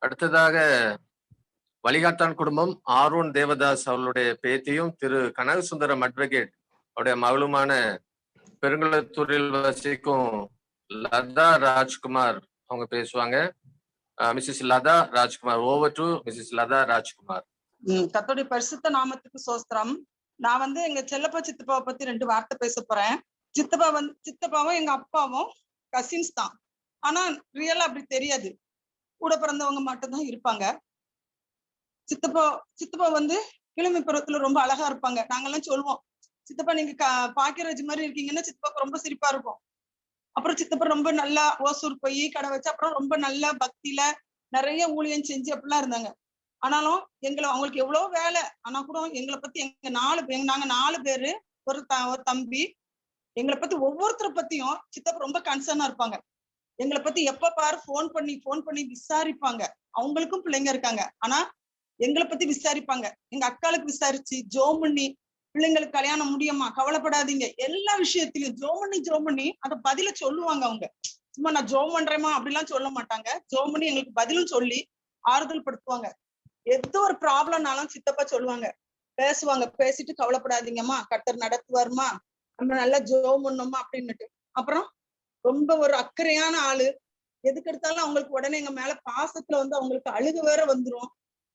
அடுத்ததாக வழிகாட்டான் குடும்பம் ஆரோன் தேவதாஸ் அவர்களுடைய பேத்தியும் திரு கனகசுந்தரம் அட்வொகேட் அவருடைய மகளுமான பெருங்குளத்தூரில் வசிக்கும் லதா ராஜ்குமார் அவங்க பேசுவாங்க. Mrs Latha Rajkumar. Over to Mrs Latha Rajkumar. கர்த்தருடைய பரிசுத்த நாமத்துக்கு சோஸ்திரம். நான் எங்க செல்லப்பா சித்தப்பாவை பத்தி 2 வார்த்தை பேச போறேன். சித்தப்பாவும் எங்க அப்பாவும் கசின்ஸ் தான். ஆனா ரியலா அப்படி தெரியாது. கூட பிறந்தவங்க மட்டும்தான் இருப்பாங்க. சித்தப்பா இளமை பருவத்துல ரொம்ப அழகா இருப்பாங்க. நாங்கெல்லாம் சொல்லுவோம், சித்தப்பா நீங்க பாக்கியராஜ் மாதிரி இருக்கீங்கன்னா சித்தப்பாக்கு ரொம்ப சிரிப்பா இருக்கும். அப்புறம் சித்தப்பா ரொம்ப நல்லா ஓசூர் போய் கடை வச்சு அப்புறம் ரொம்ப நல்லா பக்தியில நிறைய ஊழியம் செஞ்சு அப்படிலாம் இருந்தாங்க. ஆனாலும் அவங்களுக்கு எவ்வளவு வேலை, ஆனா கூட எங்களை பத்தி நாங்க 4 பேரு ஒரு தம்பி, எங்களை பத்தி ஒவ்வொருத்தரை பத்தியும் சித்தப்பா ரொம்ப கன்சர்னா இருப்பாங்க. எங்களை பத்தி எப்ப பாரு போன் பண்ணி விசாரிப்பாங்க. அவங்களுக்கும் பிள்ளைங்க இருக்காங்க, ஆனா எங்களை பத்தி விசாரிப்பாங்க. எங்க அக்காளுக்கு விசாரிச்சு ஜோம் பண்ணி பிள்ளைங்களுக்கு கல்யாணம் முடியுமா, கவலைப்படாதீங்க, எல்லா விஷயத்திலையும் ஜோம் பண்ணி அந்த பதில சொல்லுவாங்க. அவங்க சும்மா நான் ஜோம் பண்றேமா அப்படிலாம் சொல்ல மாட்டாங்க. ஜோம் பண்ணி எங்களுக்கு பதிலும் சொல்லி ஆறுதல் படுத்துவாங்க. எந்த ஒரு ப்ராப்ளம்னாலும் சித்தப்பா சொல்லுவாங்க, பேசுவாங்க. பேசிட்டு கவலைப்படாதீங்கம்மா, கர்த்தர் நடத்துவாருமா, நம்ம நல்லா ஜோம் பண்ணோமா அப்படின்னுட்டு. அப்புறம் ரொம்ப ஒரு அக்கறையான ஆளு. எதுக்கு எடுத்தாலும் அவங்களுக்கு உடனே எங்க மேல பாசத்துல அவங்களுக்கு அழுகு வேற வந்துரும்.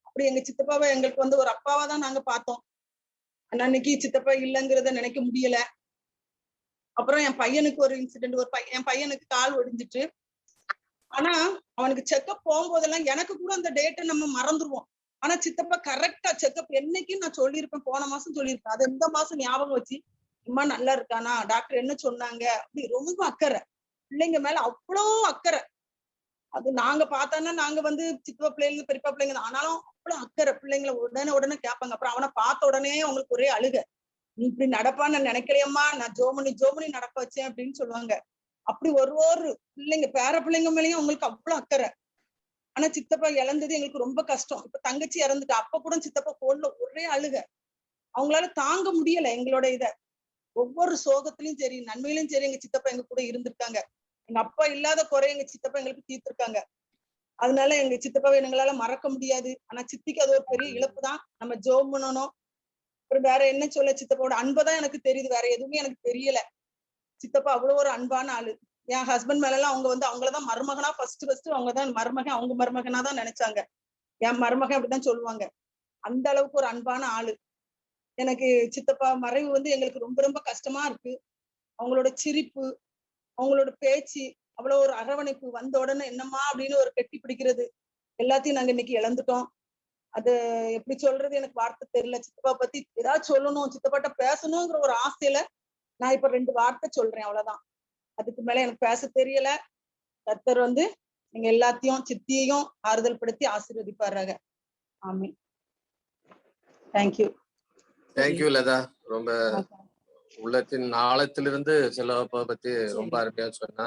அப்படி எங்க சித்தப்பாவை எங்களுக்கு ஒரு அப்பாவா தான் நாங்க பார்த்தோம். அன்னைக்கு சித்தப்பா இல்லைங்கிறத நினைக்க முடியல. அப்புறம் என் பையனுக்கு ஒரு இன்சிடென்ட். என் பையனுக்கு கால் ஒடிஞ்சிட்டு, ஆனா அவனுக்கு செக்கப் போகும்போதெல்லாம் எனக்கு கூட அந்த டேட்டை நம்ம மறந்துடுவோம். ஆனா சித்தப்பா கரெக்டா செக்கப் என்னைக்கு நான் சொல்லியிருப்பேன், போன மாசம் சொல்லியிருப்பேன், அது இந்த மாசம் ஞாபகம் வச்சு அம்மா நல்லா இருக்கானா, டாக்டர் என்ன சொன்னாங்க, அப்படி ரொம்ப அக்கறை. பிள்ளைங்க மேல அவ்வளோ அக்கறை. அது நாங்க பார்த்தோன்னா நாங்க சித்தப்பா பிள்ளைங்க பெரியப்பா பிள்ளைங்க தான், ஆனாலும் அவ்வளவு அக்கறை. பிள்ளைங்களை உடனே கேட்பாங்க. அப்புறம் அவனை பார்த்த உடனே அவங்களுக்கு ஒரே அழுக. நீ இப்படி நடப்பான்னு நான் நினைக்கலையம்மா, நான் ஜோமணி நடக்க வச்சேன் அப்படின்னு சொல்லுவாங்க. அப்படி ஒரு பிள்ளைங்க பேர பிள்ளைங்க மேலேயும் அவங்களுக்கு அவ்வளவு அக்கறை. ஆனா சித்தப்பா இழந்தது எங்களுக்கு ரொம்ப கஷ்டம். இப்ப தங்கச்சி இறந்துட்டு அப்ப கூட சித்தப்பா போன்ல ஒரே அழுக. அவங்களால தாங்க முடியல எங்களோட ஒவ்வொரு சோகத்திலயும் சரி நன்மையிலும் சரி எங்க சித்தப்பா எங்க கூட இருந்திருக்காங்க. எங்க அப்பா இல்லாத குறை எங்க சித்தப்பா எங்களுக்கு தீர்த்திருக்காங்க. அதனால எங்க சித்தப்பாவை எங்களால மறக்க முடியாது. ஆனா சித்திக்கு அது ஒரு பெரிய இழப்பு தான். நம்ம ஜோம் பண்ணணும். அப்புறம் வேற என்ன சொல்ல, சித்தப்பாவோட அன்பைதான் எனக்கு தெரியுது, வேற எதுவுமே எனக்கு தெரியல. சித்தப்பா அவ்வளவு ஒரு அன்பான ஆளு. என் ஹஸ்பண்ட் மேல எல்லாம் அவங்க அவங்களதான் மருமகனா ஃபர்ஸ்ட் அவங்கதான் மருமகன், அவங்க மருமகனா தான் நினைச்சாங்க. என் மருமகன் அப்படிதான் சொல்லுவாங்க. அந்த அளவுக்கு ஒரு அன்பான ஆளு. எனக்கு சித்தப்பா மறைவு எங்களுக்கு ரொம்ப ரொம்ப கஷ்டமா இருக்கு. அவங்களோட சிரிப்பு, அவங்களோட பேச்சு, அவ்வளவு ஒரு அரவணைப்பு, வந்த உடனே என்னம்மா அப்படின்னு ஒரு கெட்டி பிடிக்கிறது, எல்லாத்தையும் நாங்க இன்னைக்கு இழந்துட்டோம். அது எப்படி சொல்றது எனக்கு வார்த்தை தெரியல. சித்தப்பா பத்தி ஏதாவது சொல்லணும், சித்தப்பாட்ட பேசணுங்கிற ஒரு ஆசையில நான் இப்ப 2 வார்த்தை சொல்றேன், அவ்வளவுதான். அதுக்கு மேல எனக்கு பேச தெரியல. கர்த்தர் நீங்க எல்லாத்தையும் சித்தியையும் ஆறுதல் படுத்தி ஆசீர்வதிப்பாராக. ஆமென். தேங்க்யூ. தேங்க்யூ லதா. ரொம்ப உள்ளத்தின் ஆழத்திலிருந்து செல்லப்பா பத்தி ரொம்ப அருமையா சொன்னா.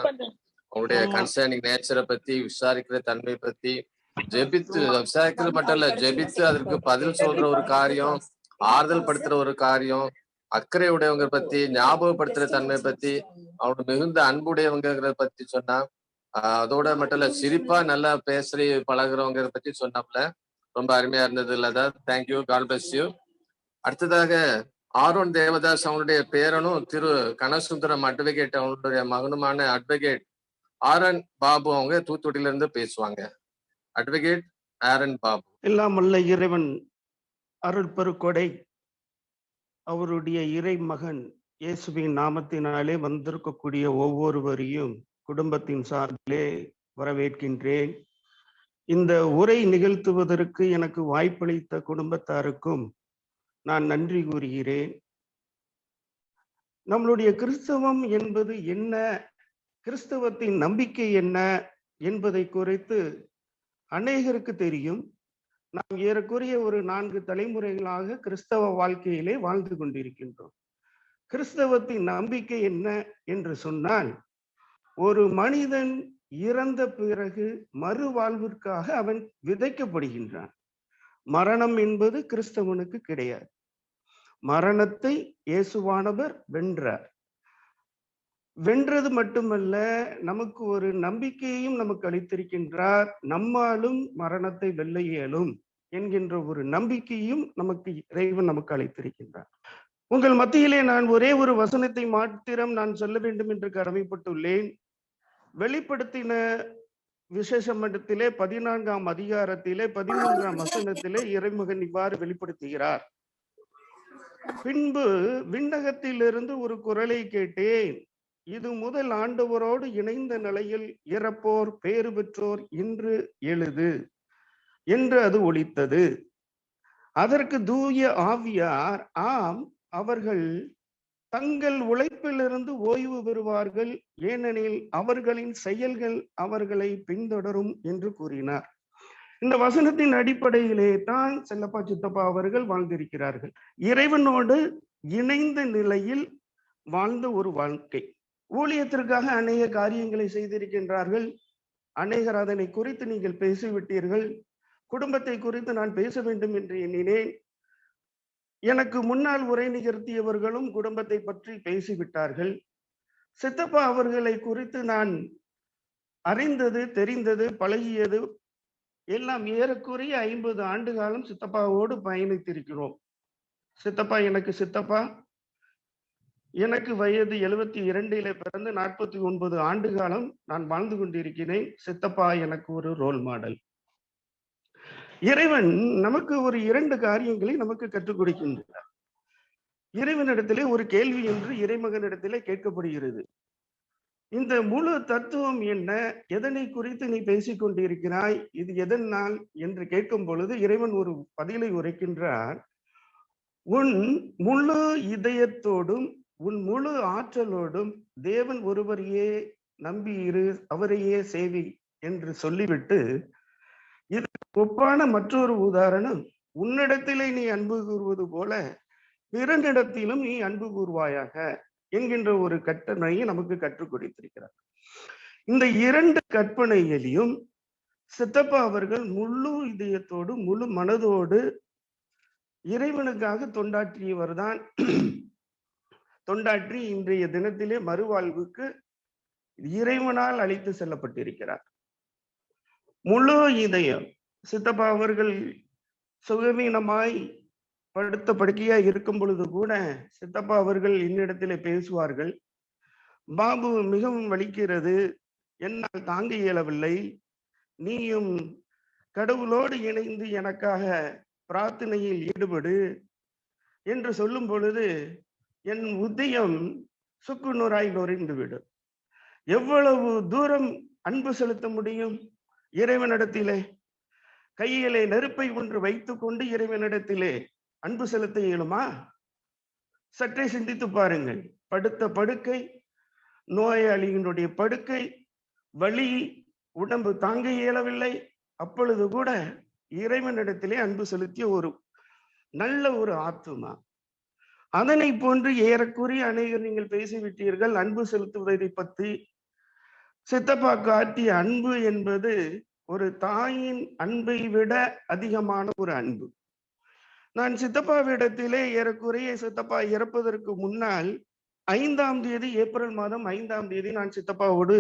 அவங்களுடைய கன்சர்னிங் நேச்சரை பத்தி, விசாரிக்கிற தன்மை பத்தி, ஜெபித்து விசாரிக்கிறது மட்டும் இல்ல, ஜெபித்து அதற்கு பதில் சொல்ற ஒரு காரியம், ஆறுதல் படுத்துற ஒரு காரியம், அக்கறை உடையவங்க பத்தி, ஞாபகப்படுத்துற தன்மை பத்தி, அவனோட மிகுந்த அன்புடையவங்கிறத பத்தி சொன்னா. அதோட மட்டும் இல்ல, சிரிப்பா நல்லா பேசுறி பழகுறவங்க பத்தி சொன்னாப்ல. ரொம்ப அருமையா இருந்தது இல்லதா. தேங்க்யூ. God bless you. அடுத்ததாக ஆரோன் தேவதாஸ் அவங்களுடைய பேரனும் திரு கனகசுந்தரம் அட்வொகேட் அவங்களுடைய மகனுமான அட்வொகேட் ஆரன் பாபு அவங்க தூத்துக்குடியில இருந்து பேசுவாங்க. அட்வொகேட் ஆரன் பாபு. எல்லாம் வல்ல இறைவன் அருள் பெருக்கொடை அவருடைய இறை மகன் இயேசுவின் நாமத்தினாலே வந்திருக்கக்கூடிய ஒவ்வொருவரையும் குடும்பத்தின் சார்பிலே வரவேற்கின்றேன். இந்த உரை நிகழ்த்துவதற்கு எனக்கு வாய்ப்பளித்த குடும்பத்தாருக்கும் நான் நன்றி கூறுகிறேன். நம்மளுடைய கிறிஸ்தவம் என்பது என்ன, கிறிஸ்தவத்தின் நம்பிக்கை என்ன என்பதை குறித்து அநேகருக்கு தெரியும். நாம் ஏறக்குறைய ஒரு 4 தலைமுறைகளாக கிறிஸ்தவ வாழ்க்கையிலே வாழ்ந்து கொண்டிருக்கின்றோம். கிறிஸ்தவத்தின் நம்பிக்கை என்ன என்று சொன்னால், ஒரு மனிதன் இறந்த பிறகு மறுவாழ்விற்காக அவன் விதைக்கப்படுகின்றான். மரணம் என்பது கிறிஸ்தவனுக்கு கிடையாது. மரணத்தை இயேசுவானவர் வென்றார். வென்றது மட்டுமல்ல, நமக்கு ஒரு நம்பிக்கையையும் நமக்கு அளித்திருக்கின்றார். நம்மாலும் மரணத்தை வெல்ல இயலும் என்கின்ற ஒரு நம்பிக்கையும் இறைவன் நமக்கு அளித்திருக்கின்றார். உங்கள் மத்தியிலே நான் ஒரே ஒரு வசனத்தை மாத்திரம் நான் சொல்ல வேண்டும் என்று கடமைப்பட்டுள்ளேன். வெளிப்படுத்தின விசேஷ மண்டத்திலே 14ஆம் அதிகாரத்திலே 13ஆம் வசனத்திலே இறைமகன் இவ்வாறு வெளிப்படுத்துகிறார். பின்பு விண்ணகத்திலிருந்து ஒரு குரலை கேட்டேன், இது முதல் ஆண்டவரோடு இணைந்த நிலையில் இறப்போர் பேறு பெற்றோர் என்று எழுது என்று அது ஒலித்தது. அதற்கு தூய ஆவியார், ஆம், அவர்கள் தங்கள் உழைப்பிலிருந்து ஓய்வு பெறுவார்கள், ஏனெனில் அவர்களின் செயல்கள் அவர்களை பின்தொடரும் என்று கூறினார். இந்த வசனத்தின் அடிப்படையிலே தான் செல்லப்பா சித்தப்பா அவர்கள் வாழ்ந்திருக்கிறார்கள். இறைவனோடு இணைந்த நிலையில் வாழ்ந்த ஒரு வாழ்க்கை. ஊழியத்திற்காக அநேக காரியங்களை செய்திருக்கின்றார்கள். அநேகர் அதனை குறித்து நீங்கள் பேசிவிட்டீர்கள். குடும்பத்தை குறித்து நான் பேச வேண்டும் என்று எண்ணினேன். எனக்கு முன்னால் உரை நிகழ்த்தியவர்களும் குடும்பத்தை பற்றி பேசிவிட்டார்கள். சித்தப்பா அவர்களை குறித்து நான் அறிந்தது, தெரிந்தது, பழகியது எல்லாம் ஏறக்குறைய 50 ஆண்டு காலம் சித்தப்பாவோடு பயணித்திருக்கிறோம். சித்தப்பா எனக்கு சித்தப்பா. எனக்கு வயது 72 பிறந்து 49 ஆண்டு காலம் நான் வாழ்ந்து கொண்டிருக்கிறேன். சித்தப்பா எனக்கு ஒரு ரோல் மாடல். இறைவன் நமக்கு ஒரு 2 காரியங்களை நமக்கு கற்றுக் கொடுக்கின்றார். இறைவனிடத்திலே ஒரு கேள்வி என்று இறைமகனிடத்திலே கேட்கப்படுகிறது. இந்த முழு தத்துவம் என்ன, எதனை குறித்து நீ பேசிக் கொண்டிருக்கிறாய், இது எதனால் என்று கேட்கும் பொழுது இறைவன் ஒரு பதிலை உரைக்கின்றார். உன் முழு இதயத்தோடும் உன் முழு ஆற்றலோடும் தேவன் ஒருவரையே நம்பி இரு, அவரையே சேவி என்று சொல்லிவிட்டு, இதற்கு ஒப்பான மற்றொரு உதாரணம், உன்னிடத்திலே நீ அன்பு கூறுவது போல பிறனிடத்திலும் நீ அன்பு கூறுவாயாக என்கின்ற ஒரு கட்டளையை நமக்கு கற்றுக் கொடுத்திருக்கிறார். இந்த 2 கற்பனைகளையும் சித்தப்பா அவர்கள் முழு இதயத்தோடு முழு மனதோடு இறைவனுக்காக தொண்டாற்றியவர் தான். தொண்டாற்றி இன்றைய தினத்திலே மறுவாழ்வுக்கு இறைவனால் அழைத்து செல்லப்பட்டிருக்கிறார். முழு இதயம். சித்தப்பா அவர்கள் சுகவீனமாய் படுத்த படுக்கையாய் இருக்கும் பொழுது கூட சித்தப்பா அவர்கள் என்னிடத்திலே பேசுவார்கள். பாபு, மிகவும் வலிக்கிறது, என்னால் தாங்க இயலவில்லை, நீயும் கடவுளோடு இணைந்து எனக்காக பிரார்த்தனையில் ஈடுபடு என்று சொல்லும் பொழுது என் உதயம் சுக்குநூறாய் நொறிந்து விடும். எவ்வளவு தூரம் அன்பு செலுத்த முடியும் இறைவனிடத்திலே? கையிலே நெருப்பை ஒன்று வைத்துக் கொண்டு இறைவனிடத்திலே அன்பு செலுத்த இயலுமா? சற்றே சிந்தித்து பாருங்கள். படுத்த படுக்கை, நோயாளியினுடைய படுக்கை, வலி, உடம்பு தாங்க இயலவில்லை, அப்பொழுது கூட இறைவனிடத்திலே அன்பு செலுத்திய ஒரு நல்ல ஒரு ஆத்துமா. அதனை போன்று ஏறக்குறைய அநேகர் நீங்கள் பேசிவிட்டீர்கள் அன்பு செலுத்துவதை பற்றி. சித்தப்பா காட்டிய அன்பு என்பது ஒரு தாயின் அன்பை விட அதிகமான ஒரு அன்பு. நான் சித்தப்பாவிடத்திலே ஏறக்குறைய சித்தப்பா இறப்பதற்கு முன்னால் 5ஆம் தேதி, ஏப்ரல் மாதம் 5ஆம் தேதி நான் சித்தப்பாவோடு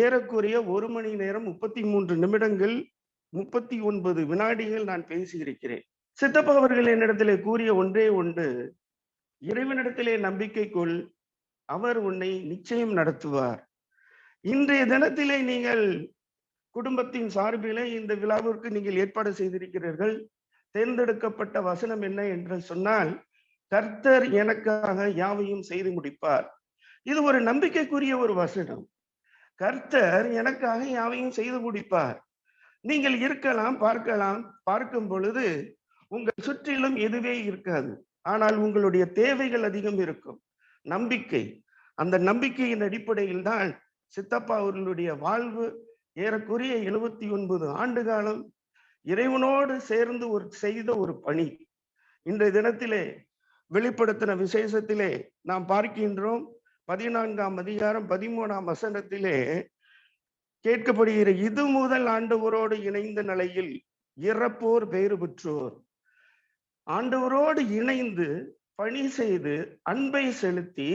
ஏறக்குறைய 1 மணி நேரம் 33 நிமிடங்கள் 39 வினாடிகள் நான் பேசியிருக்கிறேன். சித்தப்பா அவர்கள் என்னிடத்திலே கூறிய ஒன்றே ஒன்று, இறைவனிடத்திலே நம்பிக்கை கொள், அவர் உன்னை நிச்சயம் நடத்துவார். இன்றைய தினத்திலே நீங்கள் குடும்பத்தின் சார்பிலே இந்த விழாவிற்கு நீங்கள் ஏற்பாடு செய்திருக்கிறீர்கள். தேர்ந்தெடுக்கப்பட்ட வசனம் என்ன என்று சொன்னால், கர்த்தர் எனக்காக யாவையும் செய்து முடிப்பார். இது ஒரு நம்பிக்கைக்குரிய ஒரு வசனம். கர்த்தர் எனக்காக யாவையும் செய்து முடிப்பார். நீங்கள் இருக்கலாம், பார்க்கலாம், பார்க்கும் பொழுது உங்கள் சுற்றிலும் எதுவே இருக்காது, ஆனால் உங்களுடைய தேவைகள் அதிகம் இருக்கும். நம்பிக்கை, அந்த நம்பிக்கையின் அடிப்படையில் தான் சித்தப்பா அவர்களுடைய வாழ்வு ஏறக்குறைய 79 ஆண்டு காலம் இறைவனோடு சேர்ந்து செய்த ஒரு பணி. இன்றைய தினத்திலே வெளிப்படுத்தின விசேஷத்திலே நாம் பார்க்கின்றோம். 14ஆம் அதிகாரம் 13ஆம் வசனத்திலே கேட்கப்படுகிற, இது முதல் ஆண்டவரோடு இணைந்த நிலையில் இறப்போர் பேறு பெற்றோர். ஆண்டவரோடு இணைந்து பணி செய்து அன்பை செலுத்தி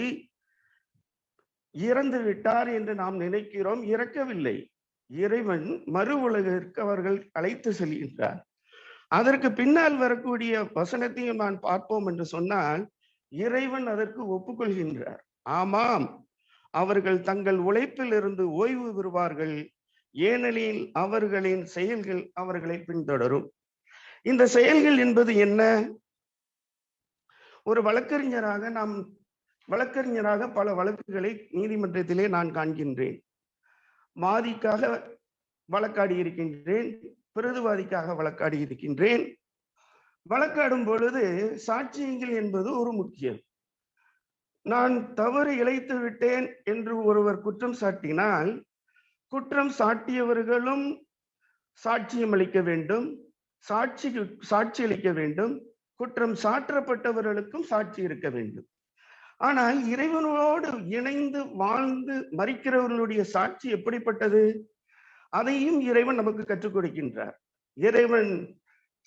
இறந்து விட்டார் என்று நாம் நினைக்கிறோம். இறக்கவில்லை. இறைவன் மறு உலகிற்கு அவர்கள் அழைத்து செல்கின்றார். அதற்கு பின்னால் வரக்கூடிய வசனத்தையும் நான் பார்ப்போம் என்று சொன்னால், இறைவன் அதற்கு ஒப்புக்கொள்கின்றார். ஆமாம், அவர்கள் தங்கள் உழைப்பில் இருந்து ஓய்வு பெறுவார்கள், ஏனெனில் அவர்களின் செயல்கள் அவர்களை பின்தொடரும். இந்த செயல்கள் என்பது என்ன? ஒரு வழக்கறிஞராக பல வழக்குகளை நீதிமன்றத்திலே நான் காண்கின்றேன். வாதிக்காக வழக்காடி இருக்கின்றேன், பிரதிவாதிக்காக வழக்காடி இருக்கின்றேன். வழக்காடும் பொழுது சாட்சியங்கள் என்பது ஒரு முக்கியம். நான் தவறு இழைத்து விட்டேன் என்று ஒருவர் குற்றம் சாட்டினால், குற்றம் சாட்டியவர்களும் சாட்சியம் அளிக்க வேண்டும், சாட்சி அளிக்க வேண்டும், குற்றம் சாற்றப்பட்டவர்களுக்கும் சாட்சி இருக்க வேண்டும். ஆனால் இறைவனோடு இணைந்து வாழ்ந்து மரிக்கிறவர்களுடைய சாட்சி எப்படிப்பட்டது? அதையும் இறைவன் நமக்கு கற்றுக் கொடுக்கின்றார். இறைவன்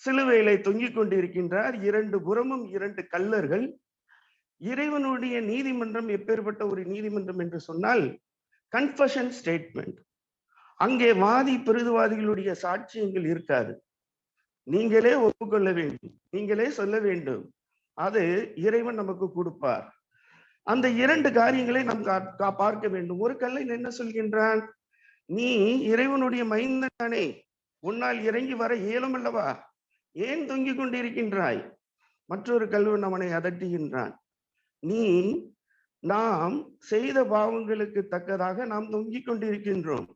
சிலுவையிலே தொங்கிக் கொண்டிருக்கின்றார். 2 புறமும் 2 கல்லர்கள். இறைவனுடைய நீதிமன்றம் எப்பேற்பட்ட ஒரு நீதிமன்றம் என்று சொன்னால், கன்ஃபஷன் ஸ்டேட்மெண்ட். அங்கே வாதி பிரதிவாதிகளுடைய சாட்சியங்கள் இருக்காது. நீங்களே ஒப்புக்கொள்ள வேண்டும், நீங்களே சொல்ல வேண்டும். அது இறைவன் நமக்கு கொடுப்பார். அந்த 2 காரியங்களை நாம் பார்க்க வேண்டும். ஒரு கல்லை என்ன சொல்கின்றான்? நீ இறைவனுடைய மைந்தனே, உன்னால் இறங்கி வர இயலும் அல்லவா, ஏன் தொங்கிக் கொண்டிருக்கின்றாய்? மற்றொரு கல்வன் அவனை அதட்டுகின்றான். நாம் செய்த பாவங்களுக்கு தக்கதாக நாம் தொங்கிக் கொண்டிருக்கின்றோம்.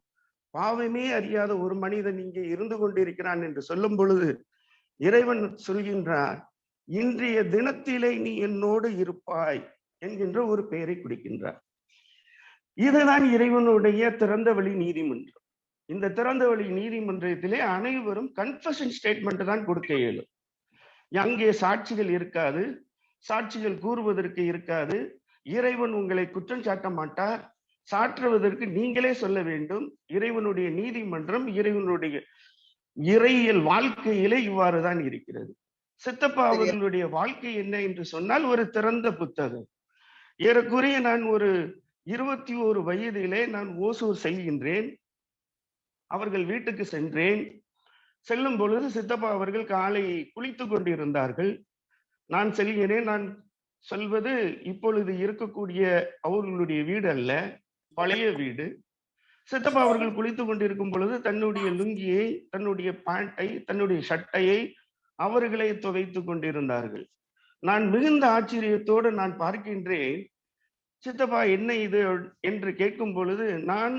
பாவமே அறியாத ஒரு மனிதன் இங்கே இருந்து கொண்டிருக்கிறான் என்று சொல்லும் பொழுது இறைவன் சொல்கின்றார், இன்றைய தினத்திலே நீ என்னோடு இருப்பாய் என்கின்ற ஒரு பெயரை கொடுக்கின்றார். இதுதான் இறைவனுடைய திறந்த வழி நீதிமன்றம். இந்த திறந்த வழி நீதிமன்றத்திலே அனைவரும் கன்ஃபஷன் ஸ்டேட்மெண்ட் தான் கொடுக்க இயலும். அங்கே சாட்சிகள் இருக்காது, சாட்சிகள் கூறுவதற்கு இருக்காது. இறைவன் உங்களை குற்றம் சாட்ட மாட்டார், சாற்றுவதற்கு நீங்களே சொல்ல வேண்டும். இறைவனுடைய நீதிமன்றம் இறைவனுடைய இறையியல் வாழ்க்கையிலே இவ்வாறுதான் இருக்கிறது. சித்தப்பா அவர்களுடைய வாழ்க்கை என்ன என்று சொன்னால் ஒரு திறந்த புத்தகம். ஏறக்குறைய நான் ஒரு 21 வயதிலே நான் ஓசூர் செல்கின்றேன். அவர்கள் வீட்டுக்கு சென்றேன். செல்லும் பொழுது சித்தப்பா அவர்கள் காலை குளித்துக் கொண்டிருந்தார்கள். நான் செல்கிறேன். நான் சொல்வது இப்பொழுது இருக்கக்கூடிய அவர்களுடைய வீடு அல்ல, பழைய வீடு. சித்தப்பா அவர்கள் குளித்துக் கொண்டிருக்கும் பொழுது தன்னுடைய லுங்கியை, தன்னுடைய பேண்டை, தன்னுடைய சட்டையை அவர்களை துவைத்துக் கொண்டிருந்தார்கள். நான் மிகுந்த ஆச்சரியத்தோடு நான் பார்க்கின்றேன், சித்தப்பா என்ன இது என்று கேட்கும் பொழுது, நான்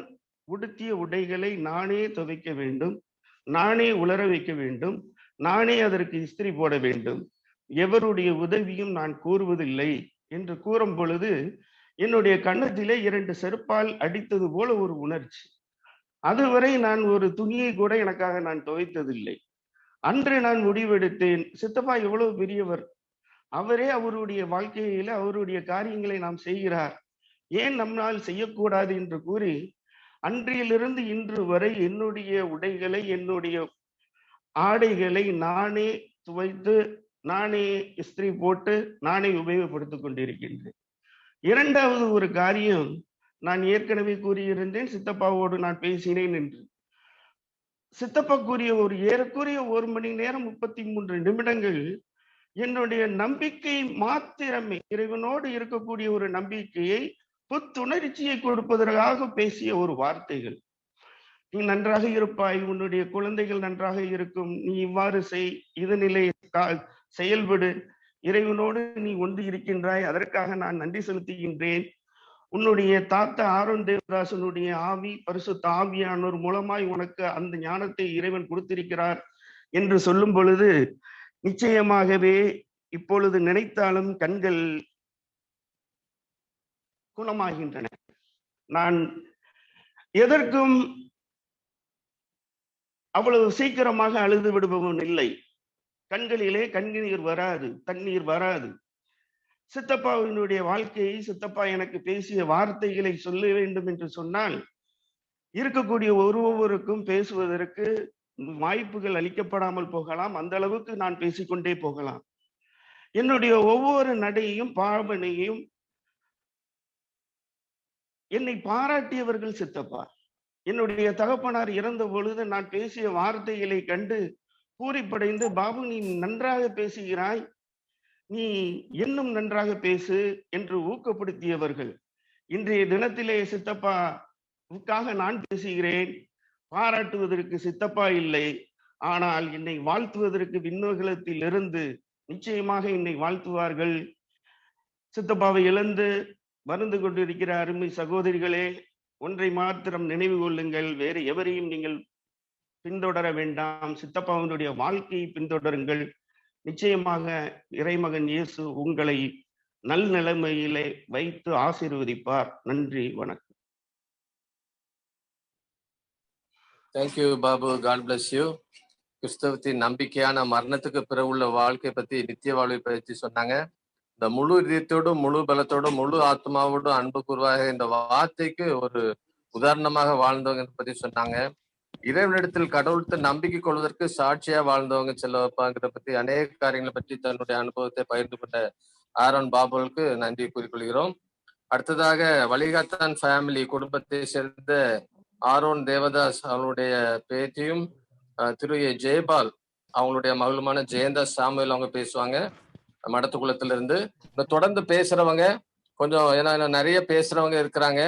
உடுத்திய உடைகளை நானே துவைக்க வேண்டும், நானே உலர வைக்க வேண்டும், நானே அதற்கு இஸ்திரி போட வேண்டும், எவருடைய உதவியும் நான் கூறுவதில்லை என்று கூறும் பொழுது என்னுடைய கன்னத்திலே 2 செருப்பால் அடித்தது போல ஒரு உணர்ச்சி. அதுவரை நான் ஒரு துணியை கூட எனக்காக நான் துவைத்ததில்லை. அன்று நான் முடிவெடுத்தேன், சித்தப்பா எவ்வளவு பெரியவர், அவரே அவருடைய வாழ்க்கையில அவருடைய காரியங்களை நாம் செய்கிறார், ஏன் நம்மால் செய்யக்கூடாது என்று கூறி அன்றிலிருந்து இன்று வரை என்னுடைய உடைகளை, என்னுடைய ஆடைகளை நானே துவைத்து, நானே இஸ்திரி போட்டு, நானே உபயோகப்படுத்திக் கொண்டிருக்கின்றேன். இரண்டாவது ஒரு காரியம், நான் ஏற்கனவே கூறியிருந்தேன், சித்தப்பாவோடு நான் பேசினேன் என்று. சித்தப்பா கூறிய ஒரு ஏறக்குறைய 1 மணி நேரம் 33 நிமிடங்கள் என்னுடைய நம்பிக்கை மாத்திரமே, இறைவனோடு இருக்கக்கூடிய ஒரு நம்பிக்கையை, புத்துணர்ச்சியை கொடுப்பதற்காக பேசிய ஒரு வார்த்தைகள். நீ நன்றாக இருப்பாய், உன்னுடைய குழந்தைகள் நன்றாக இருக்கும், நீ இவ்வாறு செய், இதனிலே செயல்படு, இறைவனோடு நீ ஒன்று இருக்கின்றாய், அதற்காக நான் நன்றி செலுத்துகின்றேன். உன்னுடைய தாத்தா ஆரோன் தேவதாசனுடைய ஆவி, பரிசுத்த ஆவியானோர் மூலமாய் உனக்கு அந்த ஞானத்தை இறைவன் கொடுத்திருக்கிறார் என்று சொல்லும் பொழுது நிச்சயமாகவே இப்பொழுது நினைத்தாலும் கண்கள் குணமாகின்றன. நான் எதற்கும் அவ்வளவு சீக்கிரமாக அழுது விடுபவன் இல்லை. கண்களிலே கண்ணீர் வராது, தண்ணீர் வராது. சித்தப்பாவினுடைய வாழ்க்கையை, சித்தப்பா எனக்கு பேசிய வார்த்தைகளை சொல்ல வேண்டும் என்று சொன்னால் இருக்கக்கூடிய ஒவ்வொருவருக்கும் பேசுவதற்கு வாய்ப்புகள் அளிக்கப்படாமல் போகலாம். அந்த அளவுக்கு நான் பேசிக்கொண்டே போகலாம். என்னுடைய ஒவ்வொரு நடையையும் பாவனையும் என்னை பாராட்டியவர்கள் சித்தப்பா. என்னுடைய தகப்பனார் இறந்த பொழுது நான் பேசிய வார்த்தைகளை கண்டு பூரிப்படைந்து, பாபு நீ நன்றாக பேசுகிறாய், நீ இன்னும் நன்றாக பேசு என்று ஊக்கப்படுத்தியவர்கள். இன்றைய தினத்திலே சித்தப்பாவுக்காக நான் பேசுகிறேன். பாராட்டுவதற்கு சித்தப்பா இல்லை, ஆனால் என்னை வாழ்த்துவதற்கு விண்ணுலகத்தில் இருந்து நிச்சயமாக என்னை வாழ்த்துவார்கள். சித்தப்பாவை இழந்து மறந்து கொண்டிருக்கிற அருமை சகோதரிகளே, ஒன்றை மாத்திரம் நினைவு கொள்ளுங்கள், வேறு எவரையும் நீங்கள் பின்தொடர வேண்டாம், சித்தப்பாவினுடைய வாழ்க்கையை பின்தொடருங்கள். நிச்சயமாக இறைமகன் இயேசு உங்களை நல் நிலைமையிலே வைத்து ஆசீர்வதிப்பார். நன்றி, வணக்கம். Thank you Babu, God bless you. கிறிஸ்தவத்தின் நம்பிக்கையான மரணத்துக்கு பிறகு உள்ள வாழ்க்கை பத்தி, நித்திய வாழ்வை பற்றி சொன்னாங்க. இந்த முழு இதயத்தோடும் முழு பலத்தோடும் முழு ஆத்மாவோடும் அன்பு கூறுவாக இந்த வார்த்தைக்கு ஒரு உதாரணமாக வாழ்ந்தவங்க பத்தி சொன்னாங்க. இறைவனிடத்தில் கடவுளுக்கு நம்பிக்கை கொள்வதற்கு சாட்சியா வாழ்ந்தவங்க செல்லப்பாங்கிற பத்தி அநேக காரியங்களை பற்றி தன்னுடைய அனுபவத்தை பகிர்ந்து கொண்ட ஆரோன் பாபுவுக்கு நன்றி கூறிக்கொள்கிறோம். அடுத்ததாக வழிகாத்தான் ஃபேமிலி குடும்பத்தை சேர்ந்த ஆரோன் தேவதாஸ் அவங்களுடைய பேத்தியும் திரு ஜெயபால் அவங்களுடைய மகளுமான ஜெயந்தா சாமுவேல் அவங்க பேசுவாங்க மடத்துக்குளத்துல இருந்து. தொடர்ந்து பேசுறவங்க கொஞ்சம், ஏன்னா நிறைய பேசுறவங்க இருக்கிறாங்க,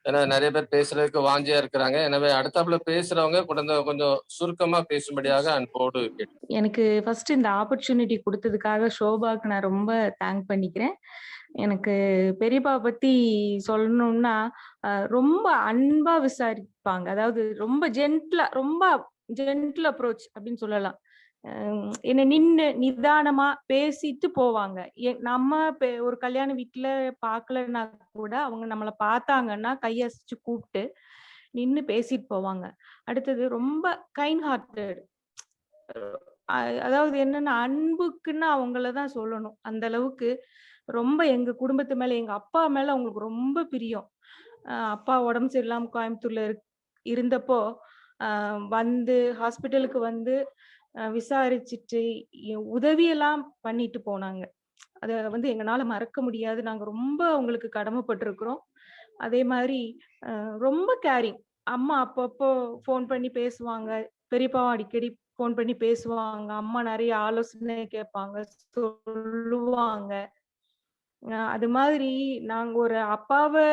ஏன்னா நிறைய பேர் பேசுறதுக்கு வாஞ்சியா இருக்கிறாங்க. எனவே அடுத்தாப்புல பேசுறவங்க கொஞ்சம் சுருக்கமா பேசும்படியாக அன்போடு கேட்டு. எனக்கு ஃபர்ஸ்ட் இந்த ஆப்பர்ச்சுனிட்டி கொடுத்ததுக்காக ஷோபாக்கு நான் ரொம்ப தேங்க் பண்ணிக்கிறேன். எனக்கு பெரியப்பா பத்தி சொல்லணும்னா ரொம்ப அன்பா விசாரிப்பாங்க. அதாவது ரொம்ப ஜென்டில் அப்ரோச் அப்படின்னு சொல்லலாம். என்ன நின்று நிதானமா பேசிட்டு போவாங்க. நம்ம ஒரு கல்யாண வீட்டுல பாக்கலன்னா கூட அவங்க நம்மளை பார்த்தாங்கன்னா கையசிச்சு கூப்பிட்டு நின்று பேசிட்டு போவாங்க. அடுத்தது ரொம்ப கைண்ட் ஹார்ட்டட். அதாவது என்னன்னா அன்புக்குன்னு அவங்களதான் சொல்லணும். அந்த அளவுக்கு ரொம்ப எங்க குடும்பத்து மேல, எங்க அப்பா மேல அவங்களுக்கு ரொம்ப பிரியம். அப்பா உடம்பு சரியில்லாம கோயம்புத்தூர்ல இருந்தப்போ வந்து ஹாஸ்பிட்டலுக்கு வந்து விசாரிச்சுட்டு உதவியெல்லாம் பண்ணிட்டு போனாங்க. அத வந்து எங்களால மறக்க முடியாது. நாங்க ரொம்ப அவங்களுக்கு கடமைப்பட்டிருக்கிறோம். அதே மாதிரி ரொம்ப கேரிங். அம்மா அப்பப்போ போன் பண்ணி பேசுவாங்க, பெரியப்பாவும் அடிக்கடி போன் பண்ணி பேசுவாங்க. அம்மா நிறைய ஆலோசனை கேட்பாங்க, சொல்லுவாங்க. அது மாதிரி நாங்க ஒரு அப்பாவை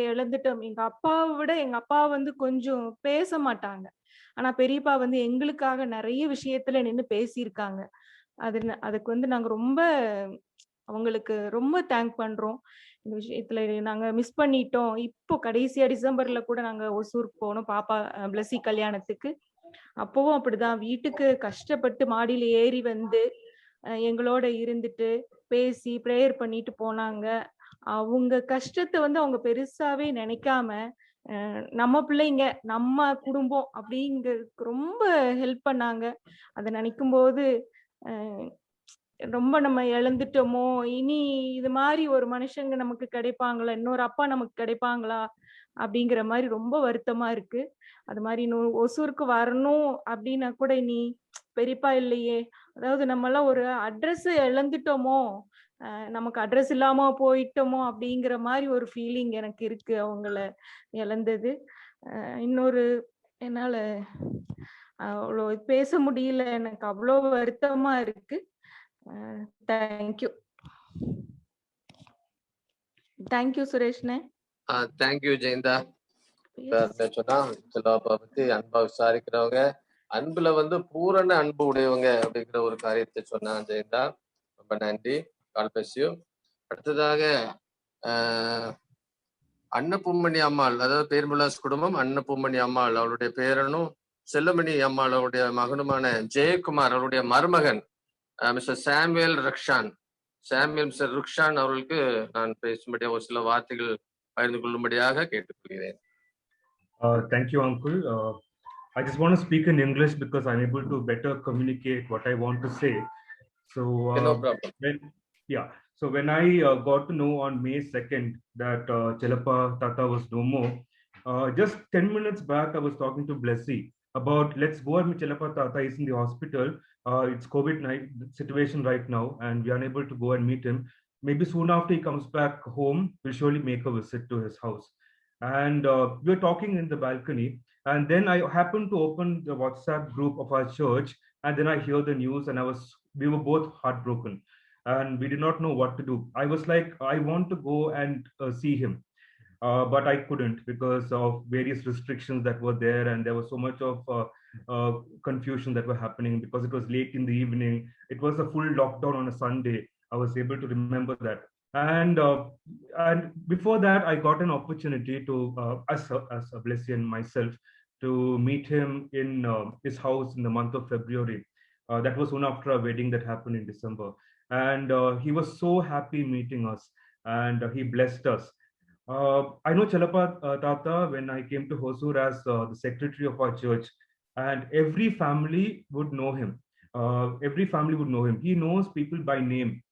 இழந்துட்டோம். எங்க அப்பாவை விட எங்க அப்பா வந்து கொஞ்சம் பேச மாட்டாங்க. ஆனா பெரியப்பா வந்து எங்களுக்காக நிறைய விஷயத்துல நின்று பேசியிருக்காங்க. அதுக்கு வந்து நாங்க ரொம்ப அவங்களுக்கு ரொம்ப தேங்க் பண்றோம். இந்த விஷயத்துல நாங்க மிஸ் பண்ணிட்டோம். இப்போ கடைசியா டிசம்பர்ல கூட நாங்க ஒசூருக்கு போனோம் பாப்பா பிளஸி கல்யாணத்துக்கு. அப்பவும் அப்படிதான் வீட்டுக்கு கஷ்டப்பட்டு மாடியில ஏறி வந்து எங்களோட இருந்துட்டு பேசி ப்ரேயர் பண்ணிட்டு போனாங்க. அவங்க கஷ்டத்தை வந்து அவங்க பெருசாவே நினைக்காம நம்ம பிள்ளைங்க நம்ம குடும்பம் அப்படிங்கிறதுக்கு ரொம்ப ஹெல்ப் பண்ணாங்க. அதை நினைக்கும் போது ரொம்ப நம்ம இழந்துட்டோமோ, இனி இது மாதிரி ஒரு மனுஷங்க நமக்கு கிடைப்பாங்களா, இன்னொரு அப்பா நமக்கு கிடைப்பாங்களா அப்படிங்கிற மாதிரி ரொம்ப வருத்தமா இருக்கு. அது மாதிரி இன்னும் ஒசூருக்கு வரணும் அப்படின்னா கூட இனி பெரியப்பா இல்லையே, அதாவது நம்ம எல்லாம் ஒரு அட்ரஸ் இழந்துட்டோமோ, நமக்கு அட்ரஸ் இல்லாம போயிட்டோமோ அப்படிங்கிற மாதிரி ஒரு ஃபீலிங் எனக்கு இருக்கு அவங்கள இழந்தது. இன்னொரு என்னால அவ்வளோ பேச முடியல, எனக்கு அவ்வளோ வருத்தமா இருக்கு. தேங்க்யூ சுரேஷ்னே. தேங்க்யூ ஜெயந்தா. சொன்னா செல்வாப்பா பத்தி அன்பா விசாரிக்கிறவங்க, அன்புல வந்து பூரண அன்பு உடையவங்க அப்படிங்கிற ஒரு காரியத்தை சொன்னா ஜெயந்தா. ரொம்ப நன்றி. God bless you. அடுத்ததாக அன்னபூமணி அம்மாள், அதாவது பேர்முலாஸ் குடும்பம் அன்னபூமணி அம்மாள் அவளுடைய பேரனும் செல்லமணி அம்மாள் அவருடைய மகனுமான ஜெயக்குமார் அவருடைய மருமகன் மிஸ்டர் சாமுவேல் மிஸ்டர் ருக்ஷான் அவர்களுக்கு நான் பேசும்படியாக ஒரு சில வார்த்தைகள் பகிர்ந்து கொள்ளும்படியாக கேட்டுக்கொள்கிறேன். Thank you, Uncle. I just want to speak in English because I'm able to better communicate what I want to say. So, no problem. So when I got to know on May 2nd that Chelappa Tata was no more, just 10 minutes back I was talking to Blessy about let's go and meet Chelappa Tata. He's in the hospital. It's COVID situation right now and we are unable to go and meet him. Maybe soon after he comes back home, we'll surely make a visit to his house. And we were talking in the balcony. And then I happened to open the WhatsApp group of our church, and then I hear the news, and we were both heartbroken, and we did not know what to do. I was like, I want to go and see him, but I couldn't because of various restrictions that were there, and there was so much of confusion that were happening because it was late in the evening. It was a full lockdown on a Sunday. I was able to remember that, and before that, I got an opportunity to, as a Blessian myself, to meet him in his house in the month of February. That was soon after a wedding that happened in December, and he was so happy meeting us, and he blessed us. I know Chelappa Tata when I came to Hosur as the secretary of our church, and every family would know him. Every family would know him. He knows people by name.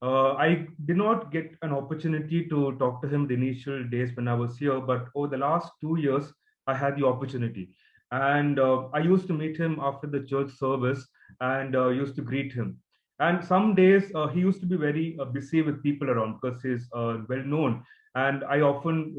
I did not get an opportunity to talk to him the initial days when I was here, but over the last 2 years, I had the opportunity. And I used to meet him after the church service and used to greet him. And some days he used to be very busy with people around because he's well known. And I often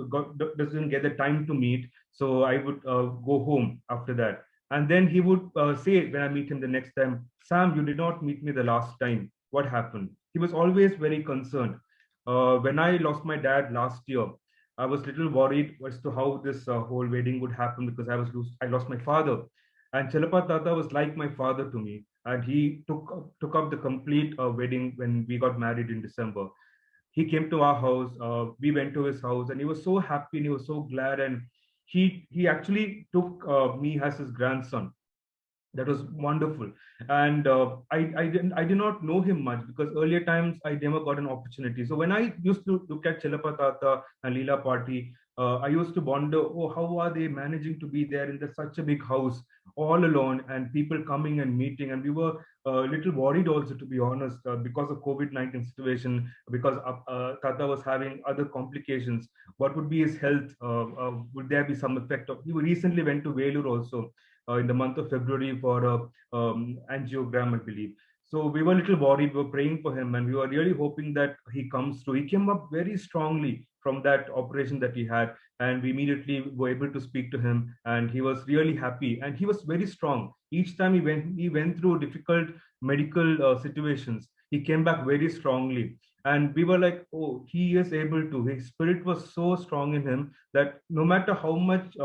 doesn't get the time to meet. So I would go home after that. And then he would say when I meet him the next time, Sam, you did not meet me the last time. What happened? He was always very concerned. When I lost my dad last year, I was a little worried as to how this whole wedding would happen because I lost my father, and Chelappa Tata was like my father to me, and he took up the complete wedding when we got married in December. He came to our house. We went to his house, and he was so happy and he was so glad, and he actually took me as his grandson. That was wonderful. And I did not know him much because earlier times I never got an opportunity. So when I used to look at Chelappa Tata and Leela Party, I used to wonder, oh, how are they managing to be there in such a big house all alone and people coming and meeting? And we were a little worried also, to be honest, because of COVID-19 situation, because Tata was having other complications. What would be his health? Would there be some effect of? He recently went to Velur also in the month of February for angiogram, I believe. So we were a little worried. We were praying for him, and we were really hoping that he comes through. He came up very strongly from that operation that he had, and we immediately were able to speak to him, and he was really happy, and he was very strong. Each time he went through difficult medical situations, he came back very strongly. And we were like, oh, he is able to. His spirit was so strong in him that no matter how much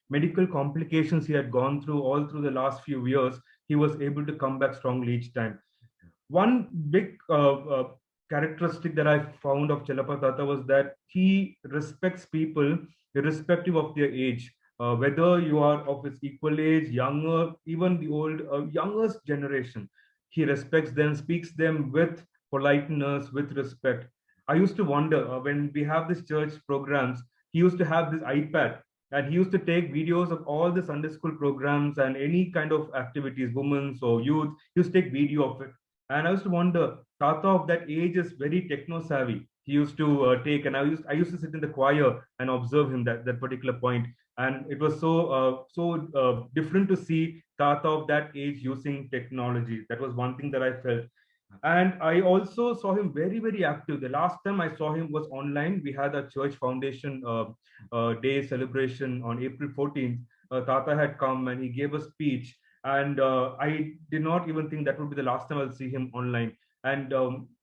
medical complications he had gone through all through the last few years, he was able to come back strongly each time. One big characteristic that I found of Chelappa Tata was that he respects people irrespective of their age. Whether you are of his equal age, younger, even the old, youngest generation, he respects them, speaks them with politeness, with respect. I used to wonder when we have this church programs, he used to have this iPad and he used to take videos of all the Sunday school programs and any kind of activities, women's or youth. He used to take video of it. And I used to wonder, Tata of that age is very techno savvy. He used to take, and I used to sit in the choir and observe him that particular point. And it was so different to see Tata of that age using technology. That was one thing that I felt. And I also saw him very, very active. The last time I saw him was online. We had a church foundation day celebration on April 14th. Tata had come and he gave a speech. And I did not even think that would be the last time I'll see him online. And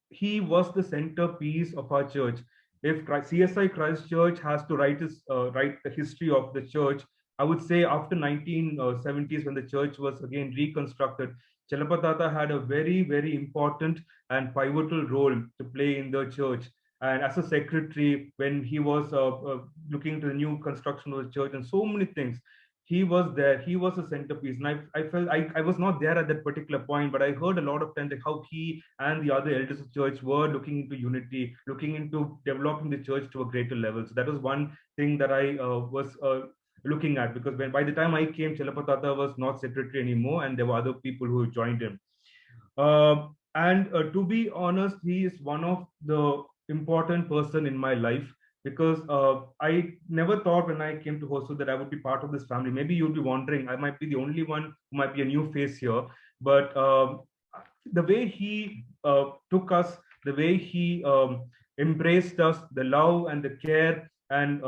he was the centerpiece of our church. If CSI Christ Church has to write the history of the church, I would say after 1970s, when the church was again reconstructed, Chelappa Tata had a very, very important and pivotal role to play in the church. And as a secretary, when he was looking into the new construction of the church and so many things, he was there. He was a centerpiece. And I felt I was not there at that particular point, but I heard a lot of times like how he and the other elders of church were looking into unity, looking into developing the church to a greater level. So that was one thing that I was looking at, because by the time I came, Chelappa Tata was not secretary anymore, and there were other people who joined him. And to be honest, he is one of the important person in my life, because I never thought when I came to Hosur that I would be part of this family. Maybe you'd be wondering, I might be the only one who might be a new face here, but the way he took us, the way he embraced us, the love and the care, and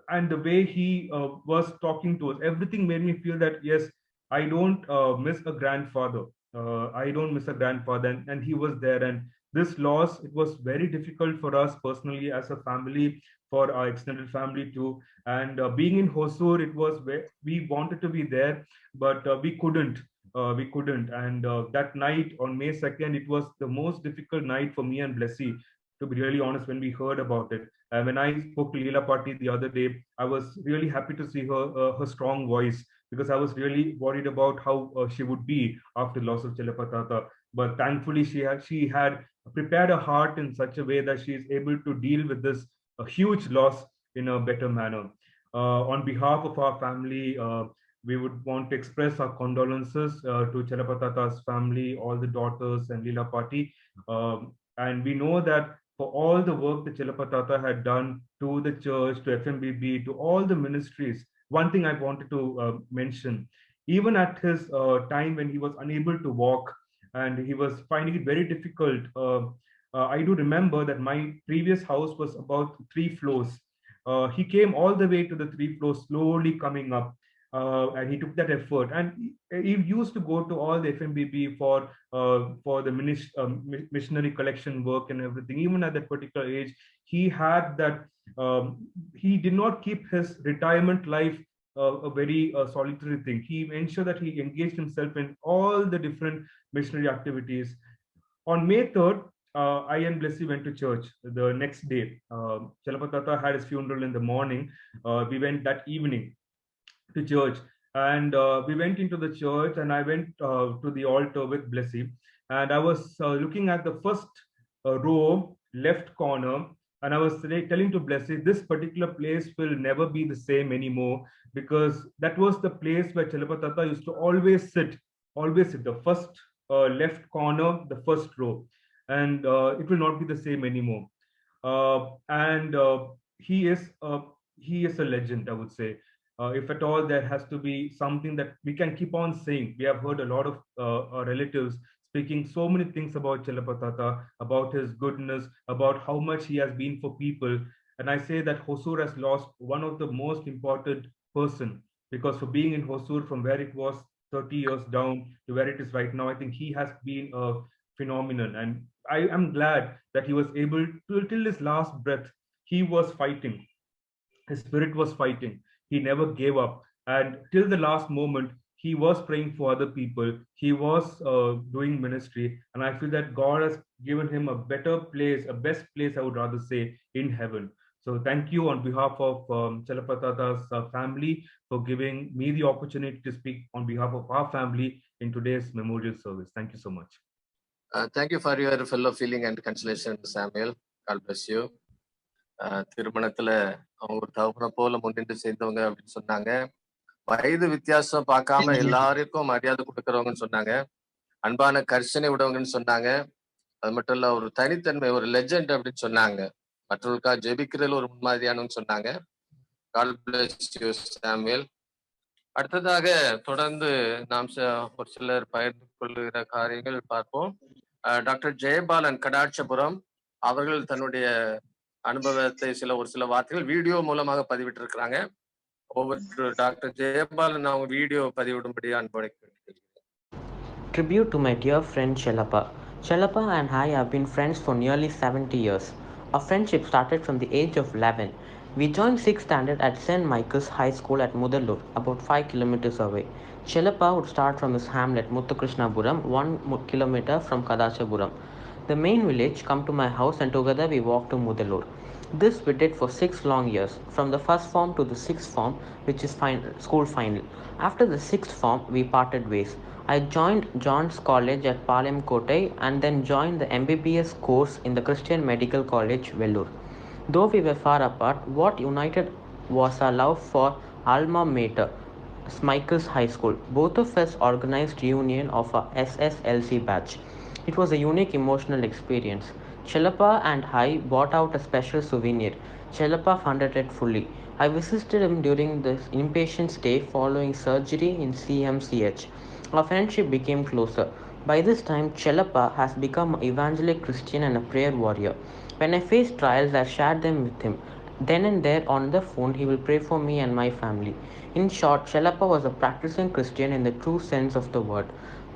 and the way he was talking to us, everything made me feel that yes, I don't miss a grandfather. I don't miss a grandfather, and he was there. And this loss, it was very difficult for us personally as a family, for our extended family too. And being in Hosur, it was where we wanted to be there, but we couldn't. We couldn't. And that night on May 2nd, it was the most difficult night for me and Blessy, to be really honest, when we heard about it. When I spoke to Leela Patti the other day, I was really happy to see her strong voice, because I was really worried about how she would be after loss of Chelappa Tata. But thankfully, she had prepared her heart in such a way that she is able to deal with this huge loss in a better manner. On behalf of our family, we would want to express our condolences to Chelappa Tata's family, all the daughters and Leela Patti. And we know that for all the work that Chelappa Tata had done to the church, to FMBB, to all the ministries, one thing I wanted to mention, even at his time when he was unable to walk and he was finding it very difficult, I do remember that my previous house was about 3 floors. He came all the way to the 3 floors, slowly coming up. And he took that effort, and he used to go to all the FMBB for the missionary collection work and everything. Even at that particular age, he had that. He did not keep his retirement life a very solitary thing. He ensured that he engaged himself in all the different missionary activities. On May 3rd, I and Blessy went to church the next day. Chelappa Tata had his funeral in the morning. We went that evening to church, and we went into the church, and I went to the altar with Blessy, and I was looking at the first row, left corner, and I was telling to Blessy, this particular place will never be the same anymore, because that was the place where Chelappa Tata used to always sit, the first left corner, the first row, and it will not be the same anymore. And he is a legend, I would say. If at all there has to be something that we can keep on saying. We have heard a lot of our relatives speaking so many things about Chelappa Tata, about his goodness, about how much he has been for people. And I say that Hosur has lost one of the most important person, because for being in Hosur from where it was 30 years down to where it is right now, I think he has been a phenomenon. And I am glad that he was able to, till his last breath, he was fighting. His spirit was fighting. He never gave up. And till the last moment, he was praying for other people. He was doing ministry. And I feel that God has given him a better place, a best place, I would rather say, in heaven. So thank you on behalf of Chelappa Tata's family for giving me the opportunity to speak on behalf of our family in today's memorial service. Thank you so much. Thank you for your fellow feeling and consolation, Samuel. God bless you. திருமணத்துல அவங்க ஒரு தகப்பனை போல முன்னின்று சேர்ந்தவங்க அப்படின்னு சொன்னாங்க. வயது வித்தியாசம் பார்க்காம எல்லாருக்கும் மரியாதை கொடுக்கறவங்கன்னு சொன்னாங்க. அன்பான கரிசனை விடவங்கன்னு சொன்னாங்க. அது மட்டும் இல்ல, ஒரு தனித்தன்மை, ஒரு லெஜெண்ட் அப்படின்னு சொன்னாங்க. மற்றவர்களுக்காக ஜெபிக்கிறதுல ஒரு முன்மாதிரியானு சொன்னாங்க. God bless you, Samuel. அடுத்ததாக தொடர்ந்து நாம் ஒரு சிலர் பகிர்ந்து கொள்ளுகிற காரியங்கள் பார்ப்போம். டாக்டர் ஜெயபாலன் கடாட்சபுரம் அவர்கள் தன்னுடைய அனுபவத்தை ஒரு சில வார்த்தைகள் வீடியோ மூலமாக பதிவிட்டு இருக்கிறாங்க. ஒவ்வொரு டாக்டர் ஜெயபாலன் அவங்க வீடியோ பதிவிடும்படி அன்போடு கேட்டுக்கிறேன். Tribute to my dear friend Chelappa. Chelappa and I have been friends for nearly 70 years. Our friendship started from the age of 11. We joined 6th standard at St. Michael's High School at Mudallur, about 5 kilometers away. Chelappa would start from his hamlet Muthukrishnapuram, 1 kilometer from Kadachapuram. The main village come to my house, and together we walked to Mudallur. This we did for 6 long years, from the first form to the 6th form, which is school final. After the 6th form, we parted ways. I joined John's College at Palayam Kottai and then joined the MBBS course in the Christian Medical College, Vellore. Though we were far apart, what united was our love for alma mater, Michael's High School. Both of us organized reunion of our SSLC batch. It was a unique emotional experience. Chelappa and I bought out a special souvenir. Chelappa funded it fully. I visited him during this inpatient stay following surgery in CMCH. Our friendship became closer. By this time, Chelappa has become an evangelical Christian and a prayer warrior. When I faced trials, I shared them with him. Then and there on the phone, he will pray for me and my family. In short, Shelappa was a practicing Christian in the true sense of the word.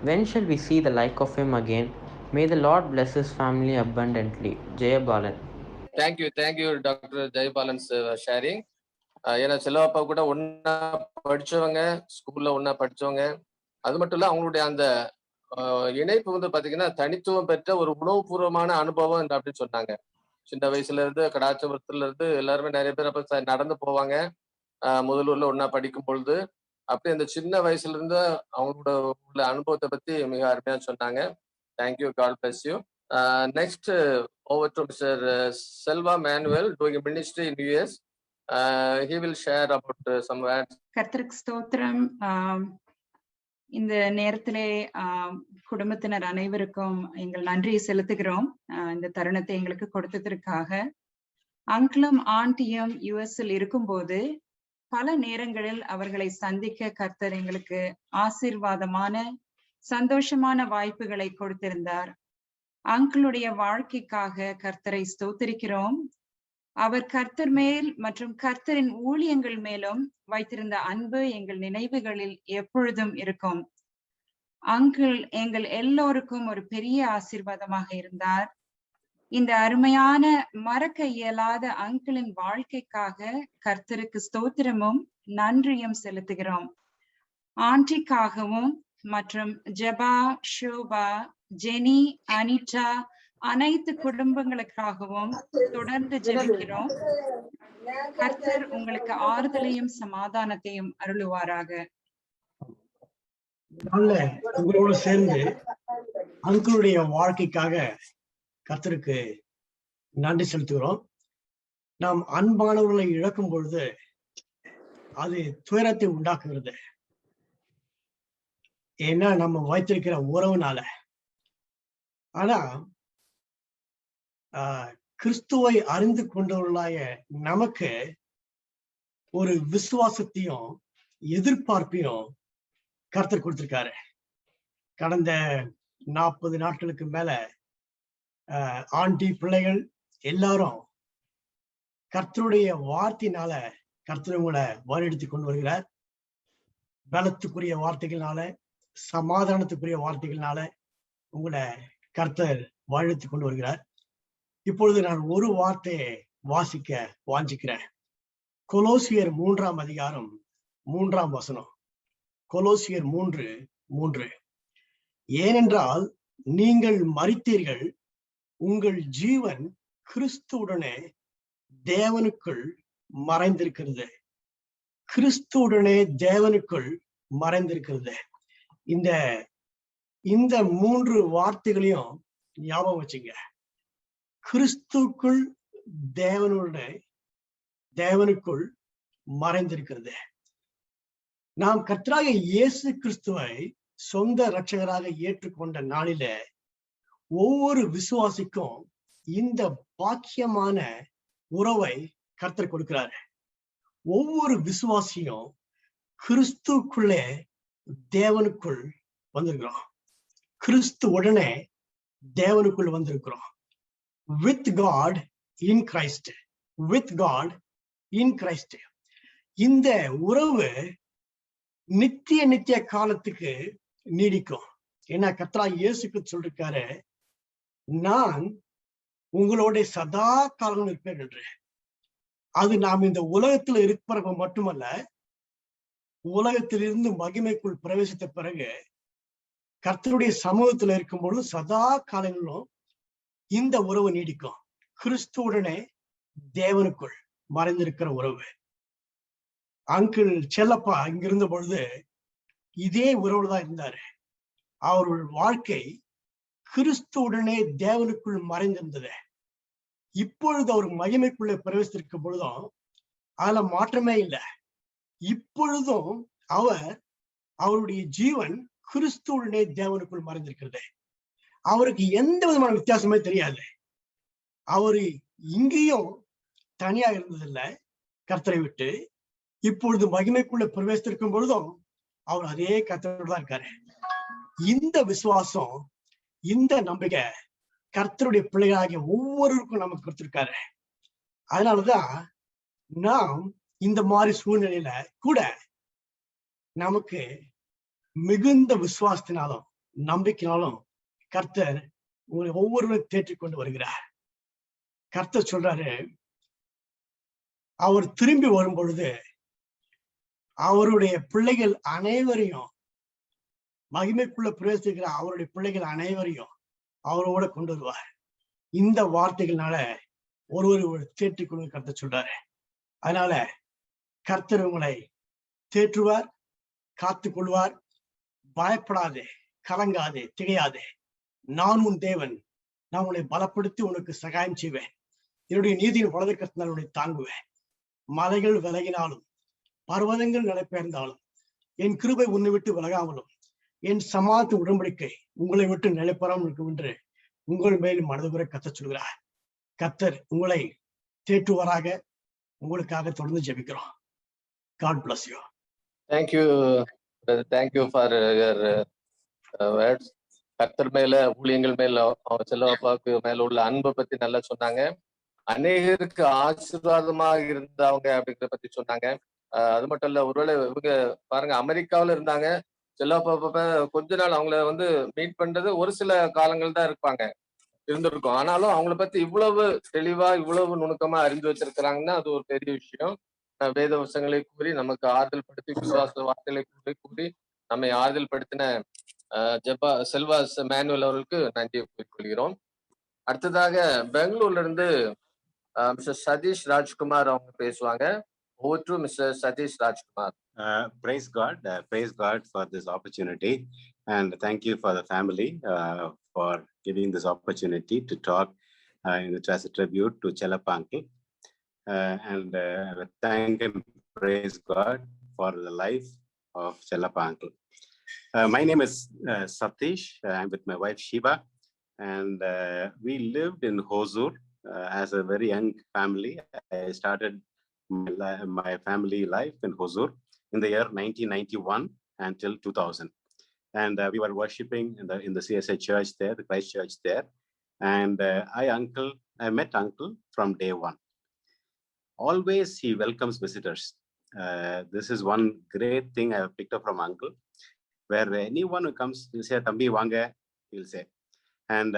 When shall we see the like of him again? May the Lord bless his family abundantly. Jayabalan. Thank you doctor Jayabalan's sharing. ஏன்னா செல்லப்பா கூட ஒன்னா படிச்சவங்க, ஸ்கூல்ல ஒன்னா படிச்சவங்க. அது மட்டும் இல்ல, அவங்களுடைய அந்த இணைப்பு வந்து பாத்தீங்கன்னா தனித்துவம் பெற்ற ஒரு உணவுபூர்வமான அனுபவம் அப்படின்னு சொன்னாங்க. சின்ன வயசுல இருந்து கடாச்சபுரத்துல இருந்து எல்லாருமே நிறைய பேர் அப்ப நடந்து போவாங்க முதலூர்ல ஒன்னா படிக்கும் பொழுது. அப்படி அந்த சின்ன வயசுல இருந்து அவங்களோட உள்ள அனுபவத்தை பத்தி மிக அருமையா சொன்னாங்க. Thank you, God bless you. Next over to Mr. Selva Manuel, doing a ministry in US. He will share about some words. கர்த்தருக்கு ஸ்தோத்திரம். இந்த நேரத்திலே குடும்பத்தினர் அனைவருக்கும் எங்கள் நன்றியை செலுத்துகிறோம். இந்த தருணத்தை எங்களுக்கு கொடுத்ததற்காக. அங்கிளும் ஆண்டியும் யுஎஸ்ல இருக்கும்போது பல நேரங்களில் அவர்களை சந்திக்க கர்த்தர் எங்களுக்கு ஆசீர்வாதமான சந்தோஷமான வாய்ப்புகளை கொடுத்திருந்தார். அங்கிளுடைய வாழ்க்கைக்காக கர்த்தரை ஸ்தோத்திரிக்கிறோம். அவர் கர்த்தர் மேல் மற்றும் கர்த்தரின் ஊழியங்கள் மேலும் வைத்திருந்த அன்பு எங்கள் நினைவுகளில் எப்பொழுதும் இருக்கும். அங்கிள் எங்கள் எல்லோருக்கும் ஒரு பெரிய ஆசீர்வாதமாக இருந்தார். இந்த அருமையான மறக்க இயலாத அங்கிளின் வாழ்க்கைக்காக கர்த்தருக்கு ஸ்தோத்திரமும் நன்றியும் செலுத்துகிறோம். ஆண்டிக்காகவும் மற்றும் ஜெபா, ஷோபா, ஜெனி, அனிதா அனைத்து குடும்பங்களுக்காகவும் தொடர்ந்து ஜெபிக்கிறோம். கர்த்தர் உங்களுக்கு ஆறுதலையும் சமாதானத்தையும் அருளுவாராக. உங்களோடு சேர்ந்து அங்கிளுடைய வாழ்க்கைக்காக கர்த்தருக்கு நன்றி செலுத்துகிறோம். நாம் அன்பானவர்களை இழக்கும் பொழுது அது துயரத்தை உண்டாக்குகிறது. ஏன்னா நம்ம வைத்திருக்கிற உறவுனால. ஆனா கிறிஸ்துவை அறிந்து கொண்டவர்களாய நமக்கு ஒரு விசுவாசத்தையும் எதிர்பார்ப்பையும் கர்த்தர் கொடுத்திருக்காரு. கடந்த 40 நாட்களுக்கு மேல ஆண்டி பிள்ளைகள் எல்லாரும் கர்த்தருடைய வார்த்தையினால கர்த்தர் உங்களை வழிநடத்தி கொண்டு வருகிறார். பலத்துக்குரிய வார்த்தைகள்னால, சமாதானத்துக்குரிய வார்த்தைகள்னால உங்களை கர்த்தர் வழிநடத்தி கொண்டு வருகிறார். இப்பொழுது நான் ஒரு வார்த்தையை வாசிக்க வாஞ்சிக்கிறேன். கொலோசியர் 3ஆம் அதிகாரம் 3ஆம் வசனம். கொலோசியர் 3:3. ஏனென்றால் நீங்கள் மரித்தீர்கள், உங்கள் ஜீவன் கிறிஸ்துவுடனே தேவனுக்குள் மறைந்திருக்கிறது. கிறிஸ்துவுடனே தேவனுக்குள் மறைந்திருக்கிறது. இந்த 3 வார்த்தைகளையும் ஞாபகம் வச்சுங்க. கிறிஸ்துக்குள் தேவனுக்குள் மறைந்திருக்கிறது. நாம் கர்த்தராகிய இயேசு கிறிஸ்துவை சொந்த இரட்சகராக ஏற்றுக்கொண்ட நாளில ஒவ்வொரு விசுவாசிக்கும் இந்த பாக்கியமான உறவை கர்த்தர் கொடுக்கிறாரு. ஒவ்வொரு விசுவாசியும் கிறிஸ்துக்குள்ளே தேவனுக்குள் வந்திருக்கிறோம். கிறிஸ்து உடனே தேவனுக்குள் வந்திருக்கிறோம். with God in Christ. with God in Christ. இந்த உறவு நித்திய காலத்துக்கு நீடிக்கும். ஏன்னா கர்த்தராகிய இயேசுக்கு சொல்லிருக்காரு, நான் உங்களோட சதா காலம் இருப்பேன் என்று. அது நாம் இந்த உலகத்துல இருக்கிறப்ப மட்டுமல்ல, உலகத்திலிருந்து மகிமைக்குள் பிரவேசித்த பிறகு கர்த்தருடைய சமூகத்துல இருக்கும் பொழுது சதா காலங்களிலும் இந்த உறவு நீடிக்கும். கிறிஸ்துவுடனே தேவனுக்குள் மறைந்திருக்கிற உறவு. அங்கிள் செல்லப்பா இங்க இருந்த பொழுது இதே உறவுதான் இருந்தாரு. அவருடைய வாழ்க்கை கிறிஸ்துவுடனே தேவனுக்குள் மறைந்திருந்தது. இப்பொழுது அவர் மகிமைக்குள்ளே பிரவேசித்திருக்கும் பொழுதும் அதுல மாற்றமே இல்லை. இப்பொழுதும் அவருடைய ஜீவன் கிறிஸ்துவுடனே தேவனுக்குள் மறைந்திருக்கிறது. அவருக்கு எந்த விதமான வித்தியாசமே தெரியாது. அவரு இங்கேயும் தனியா இருந்ததில்லை கர்த்தரை விட்டு. இப்பொழுது மகிமைக்குள்ள பிரவேசித்திருக்கும் பொழுதும் அவர் அதே கர்த்தரோடு தான் இருக்காரு. இந்த விசுவாசம், இந்த நம்பிக்கை கர்த்தருடைய பிள்ளைகளாகிய ஒவ்வொருவருக்கும் நமக்கு கொடுத்திருக்காரு. அதனாலதான் நாம் இந்த மாதிரி சூழ்நிலையில கூட நமக்கு மிகுந்த விசுவாசத்தினாலும் நம்பிக்கையினாலும் கர்த்தர் உங்களை ஒவ்வொருவரும் தேற்றிக் கொண்டு வருகிறார். கர்த்தர் சொல்றாரு, அவர் திரும்பி வரும் பொழுது அவருடைய பிள்ளைகள் அனைவரையும், மகிமைக்குள்ள பிரவேசிக்கிற அவருடைய பிள்ளைகள் அனைவரையும் அவரோட கொண்டு வருவார். இந்த வார்த்தைகள்னால ஒருவர் தேற்றிக் கொண்டு கர்த்தர் சொல்றாரு. அதனால கர்த்தர் உங்களை தேற்றுவார், காத்துக் கொள்வார். பயப்படாதே, கலங்காதே, திகையாதே. நான் உன் தேவன், நான் உன்னை பலப்படுத்தி உனக்கு சகாயம் செய்வேன். என்னுடைய நீதியின் வலது கரத்தினால் உன்னை தாங்குவேன். மலைகள் விலகினாலும் பர்வதங்கள் நிலைபெயர்ந்தாலும் என் கிருபை உன்னை விட்டு விலகாமலும் என் சமாதான உடன்படிக்கை உங்களை விட்டு நிலைபெறாமல் இருக்கும் என்று உங்கள் மேல் மனதுபுற கர்த்தர் சொல்கிறார். கர்த்தர் உங்களை தேற்றுவாராக. உங்களுக்காக தொடர்ந்து ஜெபிக்கிறோம். God bless you. Thank you, brother. Thank you for your words. கர்த்தர் மேல, ஊழியங்கள் மேல, செல்லப்பாவுக்கு மேல உள்ள அன்பை பத்தி நல்லா சொன்னாங்க. அநேகருக்கு ஆசீர்வாதமா இருந்தவங்க அப்படிங்கிற பத்தி சொன்னாங்க. அது மட்டும் இல்ல, ஒருவேளை இவங்க பாருங்க அமெரிக்காவில இருந்தாங்க. செல்லப்பா கொஞ்ச நாள் அவங்கள மீட் பண்றது ஒரு சில காலங்கள் தான் இருந்திருக்கும். ஆனாலும் அவங்கள பத்தி இவ்வளவு தெளிவா, இவ்வளவு நுணுக்கமா அறிந்து வச்சிருக்கிறாங்கன்னா அது ஒரு பெரிய விஷயம். வேத வசங்களை கூறி நமக்கு ஆறுதல் படுத்தி, விசுவாச வார்த்தைகளை கூறி நம்மை ஆறுதல் படுத்தின செல்வா மேனுவல் அவர்களுக்கு நன்றியை கூறிக்கொள்கிறோம். அடுத்ததாக பெங்களூர்ல இருந்து மிஸ்டர் சதீஷ் ராஜ்குமார் அவங்க பேசுவாங்க. Over to Mr. Satish Rajkumar. Praise God for this opportunity, and thank you for the family for giving this opportunity to talk as a tribute to Chelappa uncle, and thank and praise God for the life of Chelappa uncle. My name is Satish. I'm with my wife Shiba, and we lived in Hosur as a very young family. I started my family life in Hosur in the year 1991 until 2000, and we were worshiping in the CSI church there, the Christ Church there, and I met uncle from day one. Always he welcomes visitors. This is one great thing I have picked up from uncle, where anyone who comes, he'll say "Thambi vaanga," he'll say, and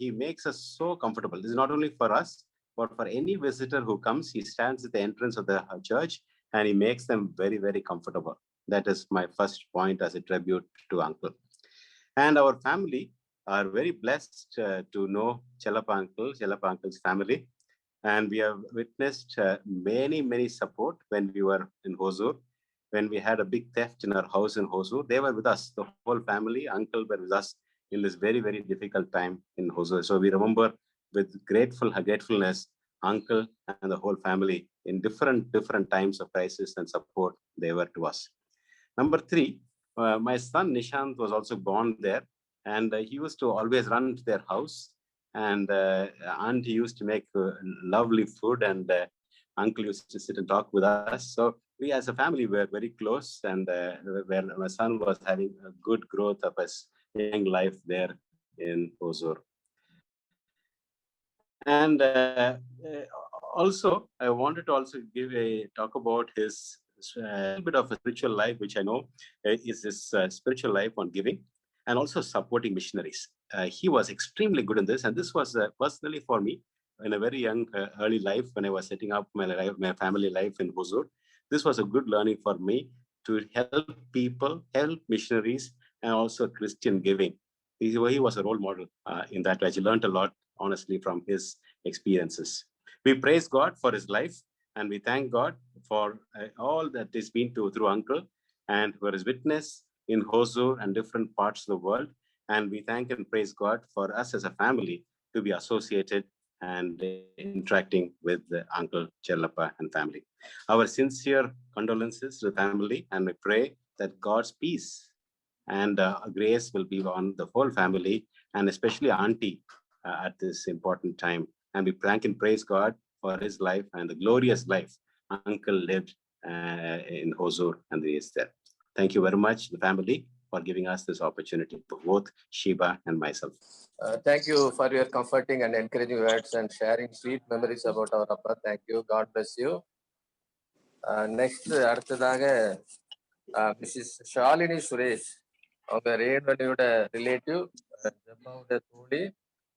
he makes us so comfortable. This is not only for us, but for any visitor who comes. He stands at the entrance of the church and he makes them very, very comfortable. That is my first point as a tribute to uncle. And our family are very blessed to know Chelappa uncle's family. And we have witnessed many support when we were in Hosur. When we had a big theft in our house in Hosur, they were with us. The whole family, uncle were with us in this very, very difficult time in Hosur. So we remember with gratefulness, uncle and the whole family in different times of crisis and support they were to us. Number 3, my son Nishant was also born there, and he used to always run to their house, and auntie used to make lovely food, and uncle used to sit and talk with us. So we as a family were very close, and where my son was having a good growth of his young life there in Hosur. And also, I wanted to also talk about his a bit of a spiritual life, which I know is his spiritual life on giving and also supporting missionaries. He was extremely good in this, and this was personally for me in a very young, early life when I was setting up my family life in Hosur. This was a good learning for me to help people, help missionaries, and also Christian giving. He was a role model in that way. I learned a lot, honestly, from his experiences. We praise God for his life, and we thank God for all that has been through uncle and for his witness in Hosur and different parts of the world. And we thank and praise God for us as a family to be associated and interacting with Uncle Chelappa and family. Our sincere condolences to the family, and we pray that God's peace and grace will be on the whole family, and especially auntie at this important time. And we thank and praise God for his life and the glorious life uncle lived in Hosur and the years there. Thank you very much, the family, for giving us this opportunity, for both Shiba and myself. Thank you for your comforting and encouraging words and sharing sweet memories about our Appa. Thank you. God bless you. Next அடுத்ததாக Mrs Shalini Suresh, அவங்க ரேணுவலியோட relative, ஜப்பாவுடைய தோழி,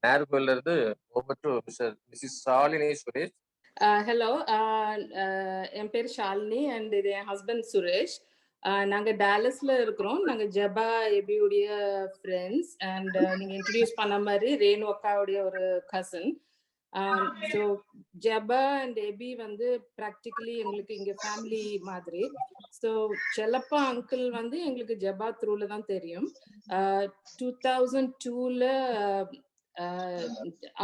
நேர்கோயில இருந்து. Over to Mrs Shalini Suresh. Hello, என் பேர் Shalini and இது என் ஹஸ்பண்ட் சுரேஷ். நாங்கள் டாலஸ்ல இருக்கிறோம். நாங்கள் ஜபா எபியுடைய ஃப்ரெண்ட்ஸ் அண்ட் நீங்கள் இன்ட்ரடியூஸ் பண்ண மாதிரி ரேணு அக்காவுடைய ஒரு கசன். ஸோ ஜபா அண்ட் எபி வந்து ப்ராக்டிக்கலி எங்களுக்கு இங்கே ஃபேமிலி மாதிரி. ஸோ செல்லப்பா அங்கிள் வந்து எங்களுக்கு ஜபா த்ரூல தான் தெரியும். 2002ல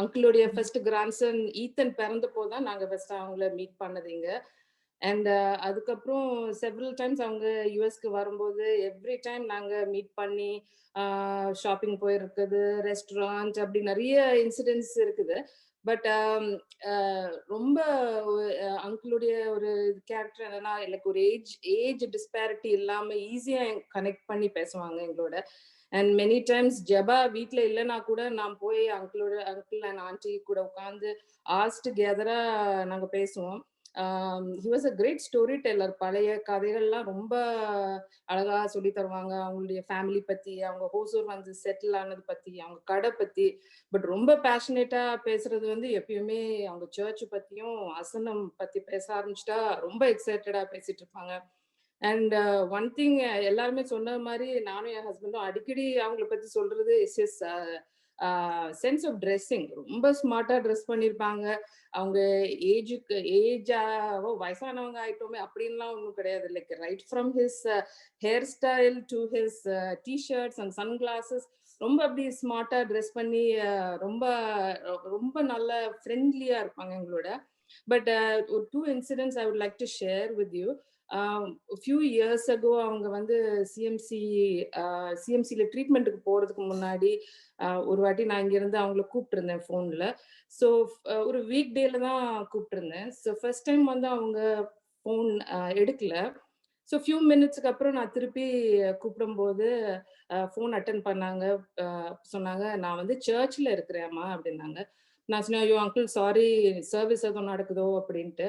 அங்கிளுடைய ஃபர்ஸ்ட் கிராண்ட்சன் ஈத்தன் பிறந்த போதுதான் நாங்கள் ஃபர்ஸ்ட் அவங்கள மீட் பண்ணதுங்க. அண்ட் அதுக்கப்புறம் செவரல் டைம்ஸ் அவங்க யூஎஸ்க்கு வரும்போது எவ்ரி டைம் நாங்கள் மீட் பண்ணி ஷாப்பிங் போயிருக்குது, ரெஸ்டாரண்ட், அப்படி நிறைய இன்சிடென்ட்ஸ் இருக்குது. பட் ரொம்ப அங்கிளுடைய ஒரு கேரக்டர் என்னன்னா, எனக்கு ஒரு ஏஜ் டிஸ்பேரிட்டி இல்லாமல் ஈஸியாக கனெக்ட் பண்ணி பேசுவாங்க எங்களோட. அண்ட் மெனி டைம்ஸ் ஜபா வீட்டில் இல்லைன்னா கூட நான் போய் அங்கிள் அண்ட் ஆண்டி கூட உட்காந்து ஆஸ் டுகெதரா நாங்கள் பேசுவோம். He was a great storyteller. பழைய கதைகள்லாம் ரொம்ப அழகா சொல்லி தருவாங்க. அவங்களுடைய ஃபேமிலி பத்தி, அவங்க ஹோசூர் வந்து செட்டில் ஆனது பத்தி, அவங்க கடை பத்தி. பட் ரொம்ப பேஷனேட்டா பேசுறது வந்து எப்பயுமே அவங்க சர்ச் பத்தியும் அசனம் பத்தி பேச ஆரம்பிச்சுட்டா ரொம்ப எக்ஸைட்டடா பேசிட்டு இருப்பாங்க. அண்ட் ஒன் திங் எல்லாருமே சொன்ன மாதிரி நானும் என் ஹஸ்பண்டும் அடிக்கடி அவங்கள பத்தி சொல்றது is is sense of dressing. ரொம்ப ஸ்மார்ட்டா ட்ரெஸ் பண்ணியிருப்பாங்க. அவங்க ஏஜாவோ வயசானவங்க ஆயிட்டோமே அப்படின்லாம் ஒன்றும் கிடையாது. Like right from his hair style to his t-shirts and sunglasses, ரொம்ப அப்படி ஸ்மார்ட்டா ட்ரெஸ் பண்ணி ரொம்ப ரொம்ப நல்ல ஃப்ரெண்ட்லியா இருப்பாங்க எங்களோட. பட் ஒரு 2 incidents I would like to share with you. A few years ago அவங்க வந்து சிஎம்சியில் ட்ரீட்மெண்ட்டுக்கு போகிறதுக்கு முன்னாடி ஒரு வாட்டி நான் இங்கேருந்து அவங்கள கூப்பிட்டுருந்தேன் ஃபோனில். ஸோ ஒரு வீக் டேல தான் கூப்பிட்டுருந்தேன். ஸோ ஃபர்ஸ்ட் டைம் வந்து அவங்க ஃபோன் எடுக்கல. ஸோ ஃபியூ மினிட்ஸ்க்கு அப்புறம் நான் திருப்பி கூப்பிடும்போது ஃபோன் அட்டன் பண்ணாங்க. சொன்னாங்க, நான் வந்து சர்ச்சில் இருக்கிறேம்மா அப்படின்னாங்க. நான் சொன்னேன், ஐயோ அங்கிள் சாரி, சர்வீஸ் எதுவும் நடக்குதோ அப்படின்ட்டு.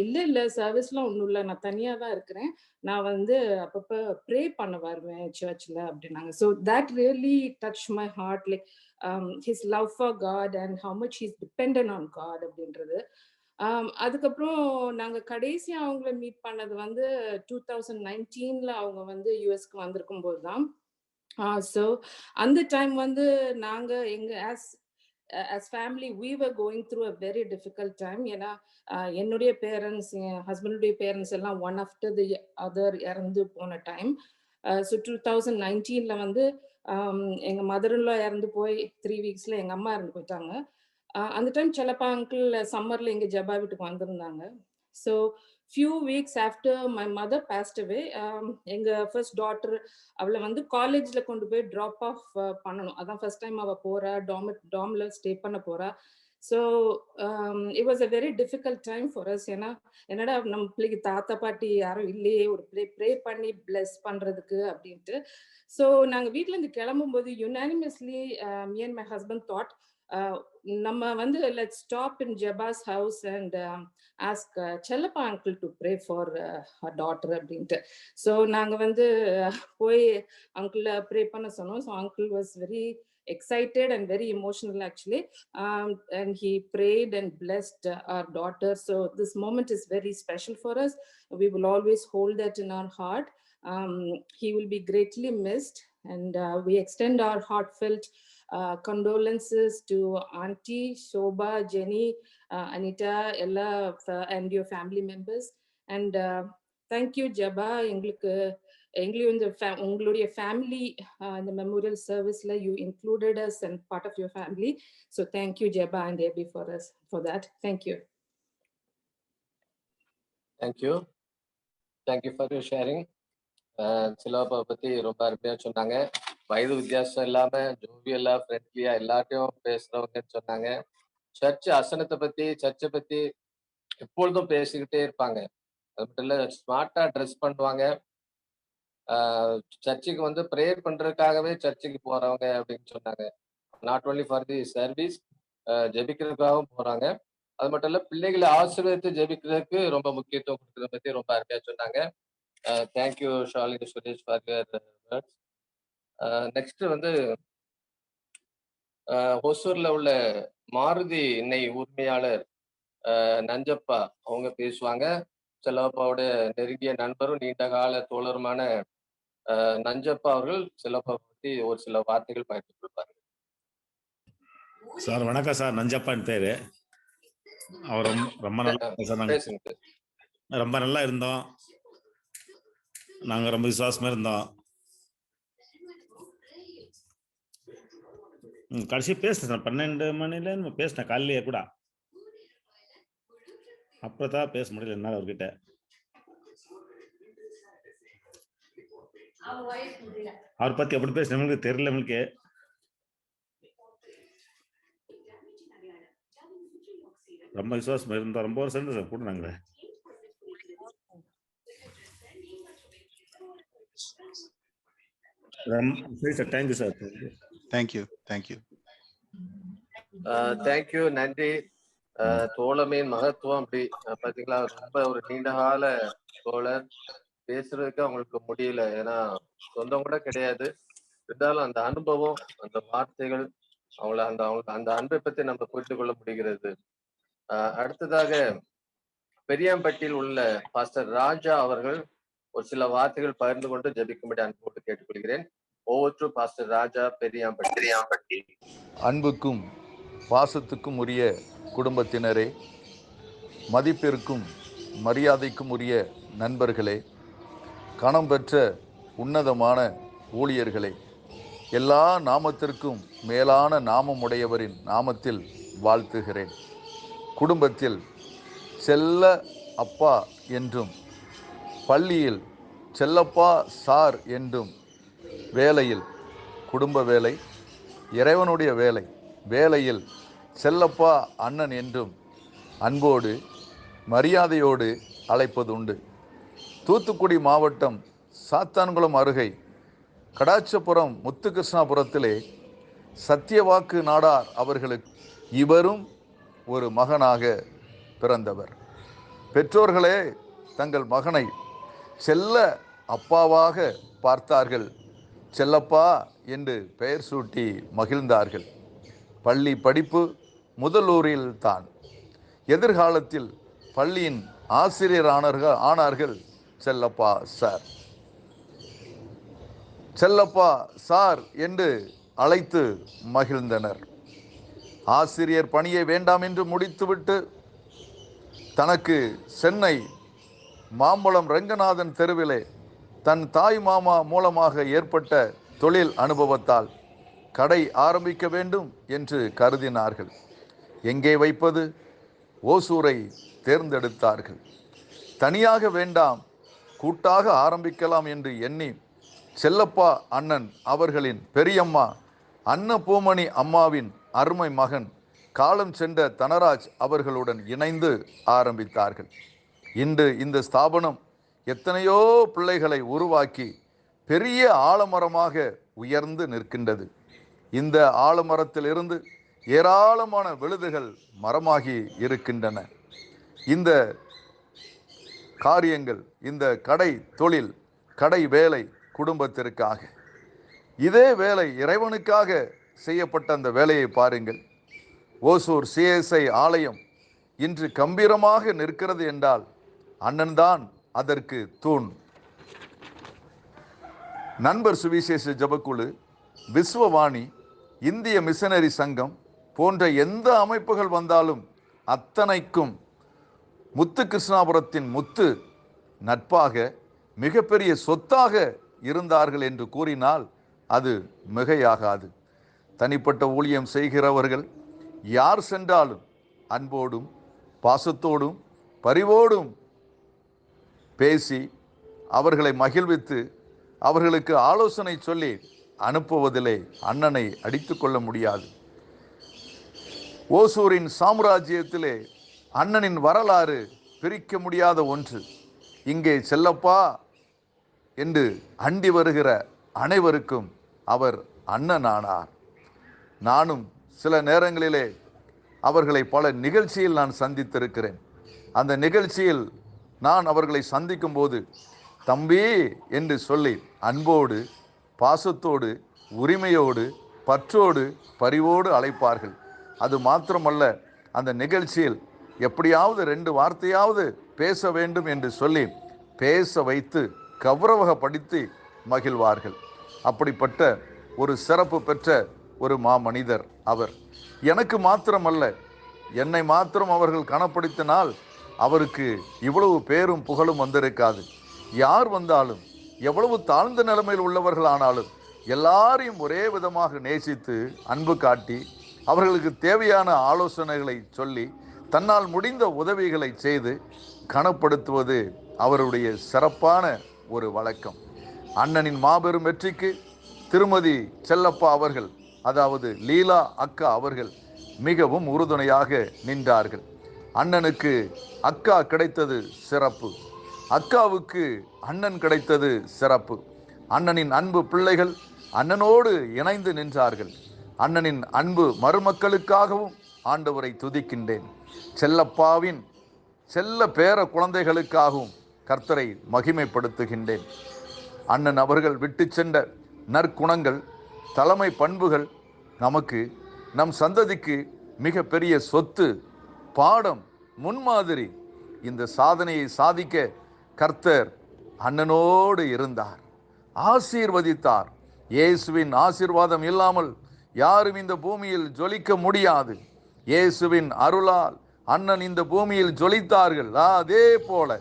இல்லை சர்வீஸ்லாம் ஒன்றும் இல்லை, நான் தனியாக தான் இருக்கிறேன், நான் வந்து அப்பப்போ ப்ரே பண்ண வருவேன் சர்ச்சில் அப்படின்னாங்க. So that really touch my heart, like his love for God and how much he's dependent on God அப்படின்றது. அதுக்கப்புறம் நாங்கள் கடைசியாக அவங்கள மீட் பண்ணது வந்து 2019ல அவங்க வந்து யூஎஸ்க்கு வந்திருக்கும் போது தான். ஸோ அந்த டைம் வந்து நாங்கள் எங்கள் as family we were going through a very difficult time. ஏன்னா என்னுடைய பேரண்ட்ஸ், என் ஹஸ்பண்டுடைய பேரண்ட்ஸ் எல்லாம் ஒன் ஆஃப்டர் தி அதர் இறந்து போன டைம். ஸோ 2019ல வந்து எங்கள் மதர்ல இறந்து போய் 3 weeksல எங்கள் அம்மா இறந்து போயிட்டாங்க. அந்த டைம் செல்லப்பா அங்கிள் சம்மர்ல எங்கள் ஜபா வீட்டுக்கு வந்திருந்தாங்க. So few weeks after my mother passed away, எங்கள் ஃபர்ஸ்ட் டாட்டர் அவளை வந்து காலேஜில் கொண்டு போய் ட்ராப் ஆஃப் பண்ணணும். அதான் ஃபர்ஸ்ட் டைம் அவள் போகிறா, டாமில் ஸ்டே பண்ண போகிறா. So it was a very difficult time for us. ஏன்னா என்னடா நம்ம பிள்ளைக்கு தாத்தா பாட்டி யாரும் இல்லையே, ஒரு ப்ரே பண்ணி பிளஸ் பண்ணுறதுக்கு அப்படின்ட்டு. ஸோ நாங்கள் வீட்டிலேருந்து கிளம்பும்போது unanimously me and my husband thought, நம்ம வந்து let's stop in Jaba's house and ask Chellappa uncle to pray for her daughter அப்படின்ட்டு. ஸோ நாங்கள் வந்து போய் அங்கிளை ப்ரே பண்ண சொன்னோம். So uncle was very excited and very emotional actually, and he prayed and blessed our daughter. So this moment is very special for us. We will always hold that in our heart. He will be greatly missed, and we extend our heartfelt condolences to Auntie Shobha, Jenny, Anita, Ella, and your family members. And thank you Jaba, எங்களையும் உங்களுடைய family இந்த memorial சர்வீஸ்ல you included us and part of your family. So thank you Jaba and Abby for us for that. Thank you. Thank you for your sharing. சிலப்பா பத்தி ரொம்ப அருமையா சொன்னாங்க. வயது வித்தியாசம் இல்லாம ஜோவியலா ஃப்ரெண்ட்லியா எல்லாத்தையும் பேசுறவங்கன்னு சொன்னாங்க. சர்ச்சை பத்தி எப்பொழுதும் பேசிக்கிட்டே இருப்பாங்க. அது மட்டும் இல்ல, ஸ்மார்ட்டா ட்ரெஸ் பண்ணுவாங்க. சர்ச்சுக்கு வந்து ப்ரேயர் பண்றதுக்காகவே சர்ச்சுக்கு போறவங்க அப்படின்னு சொன்னாங்க. Not only for the service, ஜெபிக்கிறதுக்காகவும் போறாங்க. அது மட்டும் இல்ல, பிள்ளைகளை ஆசீர்வதித்து ஜெபிக்கிறதுக்கு ரொம்ப முக்கியத்துவம் கொடுக்கறத பத்தி ரொம்ப அருமையா சொன்னாங்க. Thank you Shalini Suresh for your words. Next வந்து ஒசூர்ல உள்ள மாருதி எண்ணெய் உரிமையாளர் நஞ்சப்பா அவங்க பேசுவாங்க. செல்லப்பாவோட நெருங்கிய நண்பரும் நீண்ட கால தோழருமான நஞ்சப்பா அவர்கள் செல்லப்பா பத்தி ஒரு சில வார்த்தைகள் பகிர்ந்து கொடுப்பாங்க. சார் வணக்கம் சார். நஞ்சப்பான்னு பேரு. அவர் ரொம்ப நல்லா சார். நாங்கள் ரொம்ப நல்லா இருந்தோம். நாங்கள் ரொம்ப விசுவாசமா இருந்தோம். கடைசி பேசினேன் சார். 12 மணில பேசினேன் காலையிலேயே கூட. அப்புறம் தான் பேச முடியல என்னால் அவர்கிட்ட. அவர் பத்தி எப்படி பேச நம்மளுக்கு தெரியல. நம்மளுக்கு ரொம்ப விசுவாசமா இருந்தோம். ரொம்ப வருஷம் சார் கூட நாங்கள். சரி sir. Thank you sir. Thank you thank you thank you. நன்றி. தோழமையின் மகத்துவம் அப்படி பாத்தீங்களா, ரொம்ப ஒரு நீண்ட கால தோழர். பேசுறதுக்கு அவங்களுக்கு முடியல, ஏன்னா சொந்தம் கூட கிடையாது. இருந்தாலும் அந்த அனுபவம், அந்த வார்த்தைகள், அவங்களுக்கு அந்த அன்பை பத்தி நம்ம புரிந்து கொள்ள முடிகிறது. அடுத்ததாக பெரியாம்பட்டியில் உள்ள பாஸ்டர் ராஜா அவர்கள் ஒரு சில வார்த்தைகள் பகிர்ந்து கொண்டு ஜெபிக்கும்படி அன்போடு கேட்டுக்கொள்கிறேன். ஓவர் டு பாஸ்டர் ராஜா, பெரியாம்பட்டி. அன்புக்கும் பாசத்துக்கும் உரிய குடும்பத்தினரே, மதிப்பிற்கும் மரியாதைக்கும் உரிய நண்பர்களே, கணம் பெற்ற உன்னதமான ஊழியர்களே, எல்லா நாமத்திற்கும் மேலான நாமம் உடையவரின் நாமத்தில் வாழ்த்துகிறேன். குடும்பத்தில் செல்ல அப்பா என்றும், பள்ளியில் செல்லப்பா சார் என்றும், வேலையில் குடும்ப வேலை, இறைவனுடைய வேலை, வேலையில் செல்லப்பா அண்ணன் என்றும் அன்போடு மரியாதையோடு அழைப்பதுண்டு. தூத்துக்குடி மாவட்டம் சாத்தான்குளம் அருகே கடாச்சபுரம் முத்துகிருஷ்ணாபுரத்திலே சத்தியவாக்கு நாடார் அவர்களுக்கு இவரும் ஒரு மகனாக பிறந்தவர். பெற்றோர்களே தங்கள் மகனை செல்ல அப்பாவாக பார்த்தார்கள். செல்லப்பா என்று பெயர் சூட்டி மகிழ்ந்தார்கள். பள்ளி படிப்பு முதலூரில் தான். எதிர்காலத்தில் பள்ளியின் ஆசிரியர் ஆனார்கள் செல்லப்பா சார். செல்லப்பா சார் என்று அழைத்து மகிழ்ந்தனர். ஆசிரியர் பணியை வேண்டாம் என்று முடித்துவிட்டு தனக்கு சென்னை மாம்பழம் ரங்கநாதன் தெருவிலே தன் தாய் மாமா மூலமாக ஏற்பட்ட தொழில் அனுபவத்தால் கடை ஆரம்பிக்க வேண்டும் என்று கருதினார்கள். எங்கே வைப்பது? ஓசூரை தேர்ந்தெடுத்தார்கள். தனியாக வேண்டாம், கூட்டாக ஆரம்பிக்கலாம் என்று எண்ணி செல்லப்பா அண்ணன் அவர்களின் பெரியம்மா அன்னபூமணி அம்மாவின் அருமை மகன் காலம் சென்ற தனராஜ் அவர்களுடன் இணைந்து ஆரம்பித்தார்கள். இன்று இந்த ஸ்தாபனம் எத்தனையோ பிள்ளைகளை உருவாக்கி பெரிய ஆலமரமாக உயர்ந்து நிற்கின்றது. இந்த ஆலமரத்திலிருந்து ஏராளமான விழுதுகள் மரமாகி இருக்கின்றன. இந்த காரியங்கள், இந்த கடை தொழில், கடை வேலை குடும்பத்திற்காக, இதே வேலை இறைவனுக்காக செய்யப்பட்ட அந்த வேலையை பாருங்கள். ஓசூர் சிஎஸ்ஐ ஆலயம் இன்று கம்பீரமாக நிற்கிறது என்றால் அண்ணன்தான் அதற்கு தூண். நண்பர் சுவிசேஷ ஜபக்குழு, விஸ்வவாணி, இந்திய மிஷனரி சங்கம் போன்ற எந்த அமைப்புகள் வந்தாலும் அத்தனைக்கும் முத்து கிருஷ்ணாபுரத்தின் முத்து நட்பாக மிகப்பெரிய சொத்தாக இருந்தார்கள் என்று கூறினால் அது மிகையாகாது. தனிப்பட்ட ஊழியம் செய்கிறவர்கள் யார் சென்றாலும் அன்போடும் பாசத்தோடும் பரிவோடும் பேசி அவர்களை மகிழ்வித்து அவர்களுக்கு ஆலோசனை சொல்லி அனுப்புவதிலே அண்ணனை அடித்து கொள்ள முடியாது. ஓசூரின் சாம்ராஜ்யத்திலே அண்ணனின் வரலாறு பிரிக்க முடியாத ஒன்று. இங்கே செல்லப்பா என்று அண்டி வருகிற அனைவருக்கும் அவர் அண்ணனானார். நானும் சில நேரங்களிலே அவர்களை பல நிகழ்ச்சியில் நான் சந்தித்திருக்கிறேன். அந்த நிகழ்ச்சியில் நான் அவர்களை சந்திக்கும் போது தம்பி என்று சொல்லி அன்போடு, பாசத்தோடு, உரிமையோடு, பற்றோடு, பரிவோடு அழைப்பார்கள். அது மாத்திரமல்ல, அந்த நிகழ்ச்சியில் எப்படியாவது 2 வார்த்தையாவது பேச வேண்டும் என்று சொல்லி பேச வைத்து கௌரவப்படுத்தி மகிழ்வார்கள். அப்படிப்பட்ட ஒரு சிறப்பு பெற்ற ஒரு மாமனிதர் அவர். எனக்கு மாத்திரமல்ல, என்னை மாத்திரம் அவர்கள் கனப்படுத்தினால் அவருக்கு இவ்வளவு பேரும் புகழும் வந்திருக்காது. யார் வந்தாலும், எவ்வளவு தாழ்ந்த நிலைமையில் உள்ளவர்கள் ஆனாலும் எல்லாரையும் ஒரே விதமாக நேசித்து அன்பு காட்டி அவர்களுக்கு தேவையான ஆலோசனைகளை சொல்லி தன்னால் முடிந்த உதவிகளை செய்து கனப்படுத்துவது அவருடைய சிறப்பான ஒரு வழக்கம். அண்ணனின் மாபெரும் வெற்றிக்கு திருமதி செல்லப்பா அவர்கள், அதாவது லீலா அக்கா அவர்கள் மிகவும் உறுதுணையாக நின்றார்கள். அண்ணனுக்கு அக்கா கிடைத்தது சிறப்பு, அக்காவுக்கு அண்ணன் கிடைத்தது சிறப்பு. அண்ணனின் அன்பு பிள்ளைகள் அண்ணனோடு இணைந்து நின்றார்கள். அண்ணனின் அன்பு மருமக்களுக்காகவும் ஆண்டவரை துதிக்கின்றேன். செல்லப்பாவின் செல்ல பேர குழந்தைகளுக்காகவும் கர்த்தரை மகிமைப்படுத்துகின்றேன். அண்ணன் அவர்கள் விட்டு சென்ற நற்குணங்கள், தலைமை பண்புகள் நமக்கு, நம் சந்ததிக்கு மிக பெரிய சொத்து, பாடம், முன்மாதிரி. இந்த சாதனையை சாதிக்க கர்த்தர் அண்ணனோடு இருந்தார், ஆசீர்வதித்தார். இயேசுவின் ஆசீர்வாதம் இல்லாமல் யாரும் இந்த பூமியில் ஜொலிக்க முடியாது. இயேசுவின் அருளால் அண்ணன் இந்த பூமியில் ஜொலித்தார்கள். அதே போல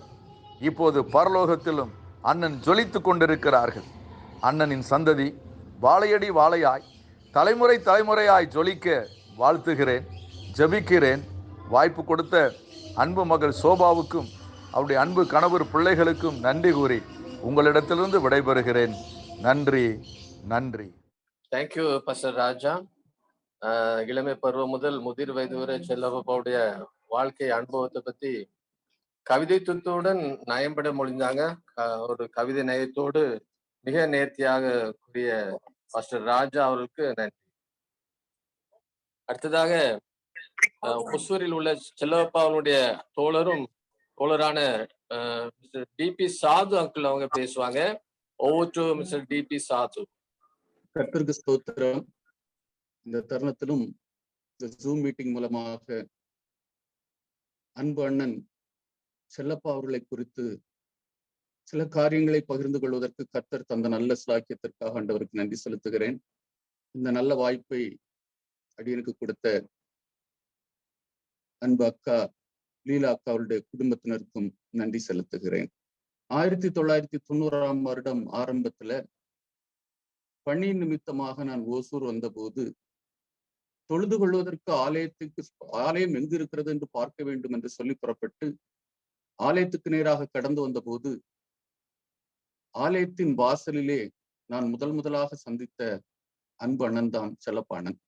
இப்போது பரலோகத்திலும் அண்ணன் ஜொலித்து கொண்டிருக்கிறார்கள். அண்ணனின் சந்ததி வாழையடி வாழையாய், தலைமுறை தலைமுறையாய் ஜொலிக்க வாழ்த்துகிறேன், ஜெபிக்கிறேன். வாய்ப்பு கொடுத்த அன்பு மகள் சோபாவுக்கும் அவருடைய அன்பு கணவர் பிள்ளைகளுக்கும் நன்றி கூறி உங்களிடத்திலிருந்து விடைபெறுகிறேன். நன்றி, நன்றி. தேங்க்யூ பாஸ்டர் ராஜா. இளமை பருவம் முதல் முதிர் வயது வரை செல்லப்பாவுடைய வாழ்க்கை அனுபவத்தை பத்தி கவிதை துத்துடன் நயம்பட மொழிந்தாங்க. ஒரு கவிதை நயத்தோடு மிக நேர்த்தியாக கூறிய பாஸ்டர் ராஜா அவர்களுக்கு நன்றி. அடுத்ததாக ஒசூரில் உள்ள செல்லப்பா அவனுடைய தோழரான மிஸ்டர் டிபி சாது அங்கிள் அவங்க பேசுவாங்க. ஓவர் டு மிஸ்டர் டிபி சாது. கர்த்தருக்கு ஸ்தோத்திரம். இந்த தருணத்திலும் இந்த ஜூம் மீட்டிங் மூலமாக அன்பு அண்ணன் செல்லப்பா அவர்களை குறித்து சில காரியங்களை பகிர்ந்து கொள்வதற்கு கர்த்தர் தந்த நல்ல சாக்கியத்திற்காக ஆண்டவருக்கு நன்றி செலுத்துகிறேன். இந்த நல்ல வாய்ப்பை அடியனுக்கு கொடுத்த அன்பு அக்கா லீலா அக்கா அவருடைய குடும்பத்தினருக்கும் நன்றி செலுத்துகிறேன். 1990ஆம் வருடம் ஆரம்பத்துல பணி நிமித்தமாக நான் ஓசூர் வந்தபோது தொழுது கொள்வதற்கு ஆலயம் எங்கு இருக்கிறது என்று பார்க்க வேண்டும் என்று சொல்லி புறப்பட்டு ஆலயத்துக்கு நேராக கடந்து வந்த போது ஆலயத்தின் வாசலிலே நான் முதலாக சந்தித்த அன்பு அண்ணன் தான் செல்லப்பாணன்.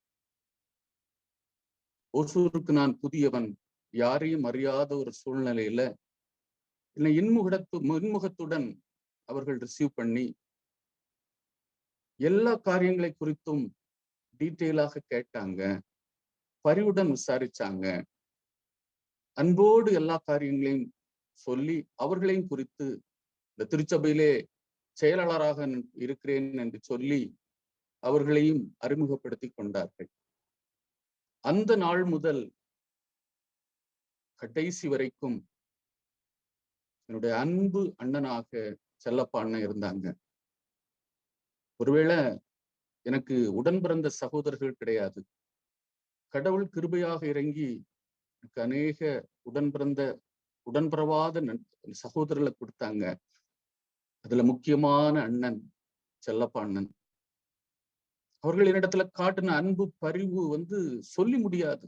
ஓசூருக்கு நான் புதியவன், யாரையும் அறியாத ஒரு சூழ்நிலையில என்னை இன்முகத்துடன் அவர்கள் ரிசீவ் பண்ணி எல்லா காரியங்களை குறித்தும் டீட்டெயிலாக கேட்டாங்க, பரிவுடன் விசாரிச்சாங்க, அன்போடு எல்லா காரியங்களையும் சொல்லி அவர்களையும் குறித்து இந்த திருச்சபையிலே செயலாளராக இருக்கிறேன் என்று சொல்லி அவர்களையும் அறிமுகப்படுத்தி கொண்டார்கள். அந்த நாள் முதல் கடைசி வரைக்கும் என்னுடைய அன்பு அண்ணனாக செல்லப்பா அண்ணன் இருந்தாங்க. ஒருவேளை எனக்கு உடன் பிறந்த சகோதரர்கள் கிடையாது. கடவுள் கிருபையாக இறங்கி எனக்கு அநேக உடன்பிறவாத சகோதரர்களை கொடுத்தாங்க. அதுல முக்கியமான அண்ணன் செல்லப்பா அண்ணன். அவர்கள் என்னிடத்துல காட்டின அன்பு பரிவு சொல்லி முடியாது.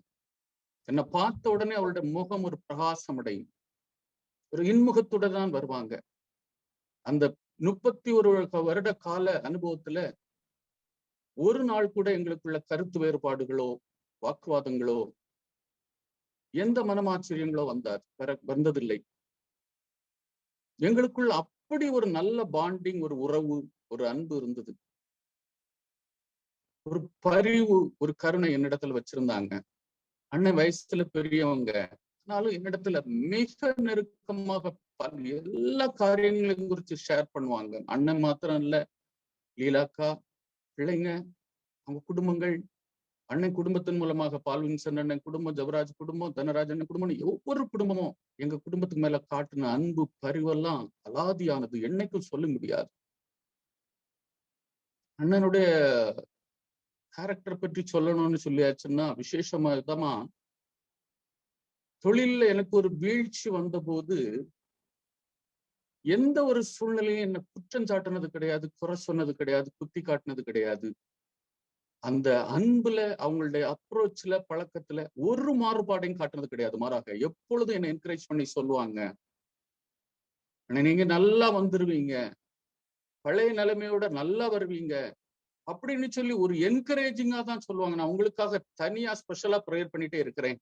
என்னை பார்த்த உடனே அவருடைய முகம் ஒரு பிரகாசம் அடையும், ஒரு இன்முகத்துடன் தான் வருவாங்க. அந்த 31 வருட கால அனுபவத்துல ஒரு நாள் கூட எங்களுக்குள்ள கருத்து வேறுபாடுகளோ வாக்குவாதங்களோ எந்த மனமாச்சரியங்களோ வந்ததில்லை. எங்களுக்குள்ள அப்படி ஒரு நல்ல பாண்டிங், ஒரு உறவு, ஒரு அன்பு இருந்தது. ஒரு பரிவு, ஒரு கருணை என்னிடத்துல வச்சிருந்தாங்க. அண்ணன் வயசுல பெரியவங்க, ஆனாலும் என்னிடத்துல மிக நெருக்கமாக எல்லா காரியங்களையும் குறித்து ஷேர் பண்ணுவாங்க. அண்ணன் மாத்திரம் இல்ல, லீலாக்கா, பிள்ளைங்க, அவங்க குடும்பங்கள், அண்ணன் குடும்பத்தின் மூலமாக பால்வின்சன் அண்ணன் குடும்பம், ஜவராஜ் குடும்பம், தனராஜ் அண்ணன் குடும்பம், ஒவ்வொரு குடும்பமும் எங்க குடும்பத்துக்கு மேல காட்டின அன்பு பரிவெல்லாம் அலாதியானது, என்னைக்கும் சொல்ல முடியாது. அண்ணனுடைய கேரக்டர் பற்றி சொல்லணும்னு சொல்லியாச்சுன்னா, விசேஷமா தொழில்ல எனக்கு ஒரு வீழ்ச்சி வந்த போது எந்த ஒரு சூழ்நிலையும் என்ன குற்றம் சாட்டினது கிடையாது, குறை சொன்னது கிடையாது, குத்தி காட்டினது கிடையாது. அந்த அன்புல, அவங்களுடைய அப்ரோச்ல, பழக்கத்துல ஒரு மாறுபாடையும் காட்டுனது கிடையாது. மாறாக எப்பொழுதும் என்னை என்கரேஜ் பண்ணி சொல்லுவாங்க, நீங்க நல்லா வந்துருவீங்க, பழைய நிலைமையோட நல்லா வருவீங்க அப்படின்னு சொல்லி ஒரு என்கரேஜிங்கா தான் சொல்லுவாங்க. நான் உங்களுக்காக தனியா ஸ்பெஷலா ப்ரேயர் பண்ணிட்டே இருக்கிறேன்,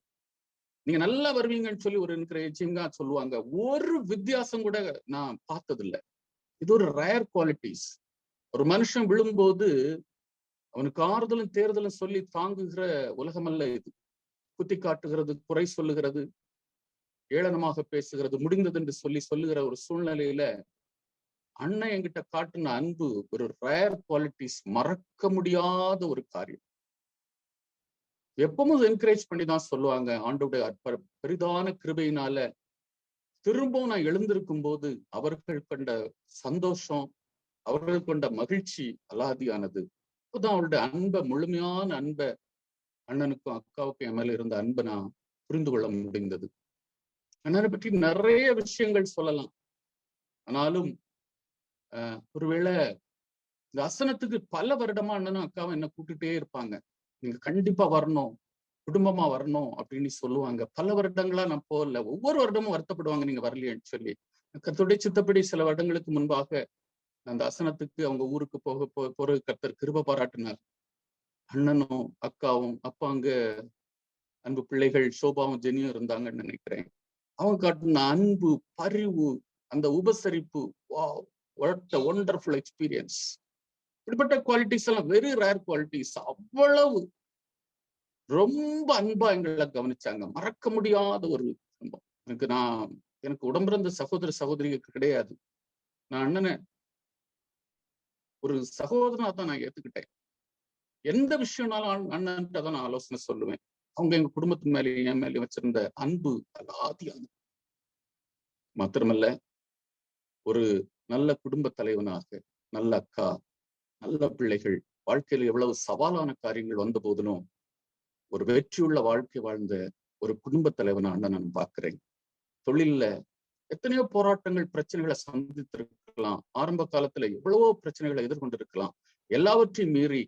நீங்க நல்லா வருவீங்கன்னு சொல்லி ஒரு என்கரேஜிங்கா சொல்லுவாங்க. ஒரு வித்தியாசம் கூட நான் பார்த்தது இல்லை. இது ஒரு ரேர் குவாலிட்டிஸ். ஒரு மனுஷன் விழும்போது அவனுக்கு ஆறுதலும் தேர்தலும் சொல்லி தாங்குகிற உலகமல்ல இது. குத்தி காட்டுகிறது, குறை சொல்லுகிறது, ஏளனமாக பேசுகிறது, முடிந்தது என்று சொல்லுகிற ஒரு சூழ்நிலையில அண்ணன் என்கிட்ட காட்டின அன்பு ஒரு ரேர் குவாலிட்டிஸ், மறக்க முடியாத ஒரு காரியம். எப்பவும் என்கரேஜ் பண்ணி தான் சொல்லுவாங்க, ஆண்டோடைய பெரிதான கிருபையினால திரும்பவும் நான் எழுந்திருக்கும் போது அவர்கள் கொண்ட சந்தோஷம், அவர்கள் கொண்ட மகிழ்ச்சி அலாதியானது. அப்போதான் அவருடைய அன்பை, முழுமையான அன்பை, அண்ணனுக்கும் அக்காவுக்கும் என் மேல இருந்த அன்பை நான் புரிந்து கொள்ள முடிந்தது. அண்ணனை பற்றி நிறைய விஷயங்கள் சொல்லலாம். ஆனாலும் ஒருவேளை இந்த அசனத்துக்கு பல வருடமா அண்ணனும் அக்காவும் என்ன கூப்பிட்டுட்டே இருப்பாங்க, நீங்க கண்டிப்பா வரணும், குடும்பமா வரணும் அப்படின்னு சொல்லுவாங்க. பல வருடங்களா நான் போகல. ஒவ்வொரு வருடமும் வருத்தப்படுவாங்க, நீங்க வரலையேன்னு சொல்லி. கர்த்தருடைய சித்தப்படி சில வருடங்களுக்கு முன்பாக அந்த அசனத்துக்கு அவங்க ஊருக்கு போற கர்த்தர் கிருபை பாராட்டினார். அண்ணனும் அக்காவும், அப்பா அங்க அன்பு பிள்ளைகள் சோபாவும் ஜெனியும் இருந்தாங்கன்னு நினைக்கிறேன். அவங்க காட்டின அன்பு, பரிவு, அந்த உபசரிப்பு, வாட் a wonderful experience. இப்படிப்பட்ட குவாலிட்டிஸ் எல்லாம் வெரி ரேர் குவாலிட்டிஸ். அவ்வளவு ரொம்ப அன்பா எங்களை கவனிச்சாங்க. மறக்க முடியாத ஒரு அன்பம். எனக்கு உடம்பிறந்த சகோதர சகோதரிக்கு கிடையாது. நான் அண்ணனை ஒரு சகோதரனா தான் நான் ஏத்துக்கிட்டேன். எந்த விஷயம்னாலும் அண்ணன்ட்ட தான் நான் ஆலோசனை சொல்லுவேன். அவங்க எங்க குடும்பத்து மேலே, என் மேலே வச்சிருந்த அன்பு அலாதியானது. மாத்திரமல்ல, ஒரு நல்ல குடும்ப தலைவனாக, நல்ல அக்கா, நல்ல பிள்ளைகள், வாழ்க்கையில் எவ்வளவு சவாலான காரியங்கள் வந்த போதிலும் ஒரு வெற்றியுள்ள வாழ்க்கை வாழ்ந்த ஒரு குடும்ப தலைவனா அண்ணன் நான் பார்க்கிறேன். தொழில்ல எத்தனையோ போராட்டங்கள், பிரச்சனைகளை சந்தித்திருக்கலாம். ஆரம்ப காலத்துல எவ்வளவோ பிரச்சனைகளை எதிர்கொண்டிருக்கலாம். எல்லாவற்றையும் மீறி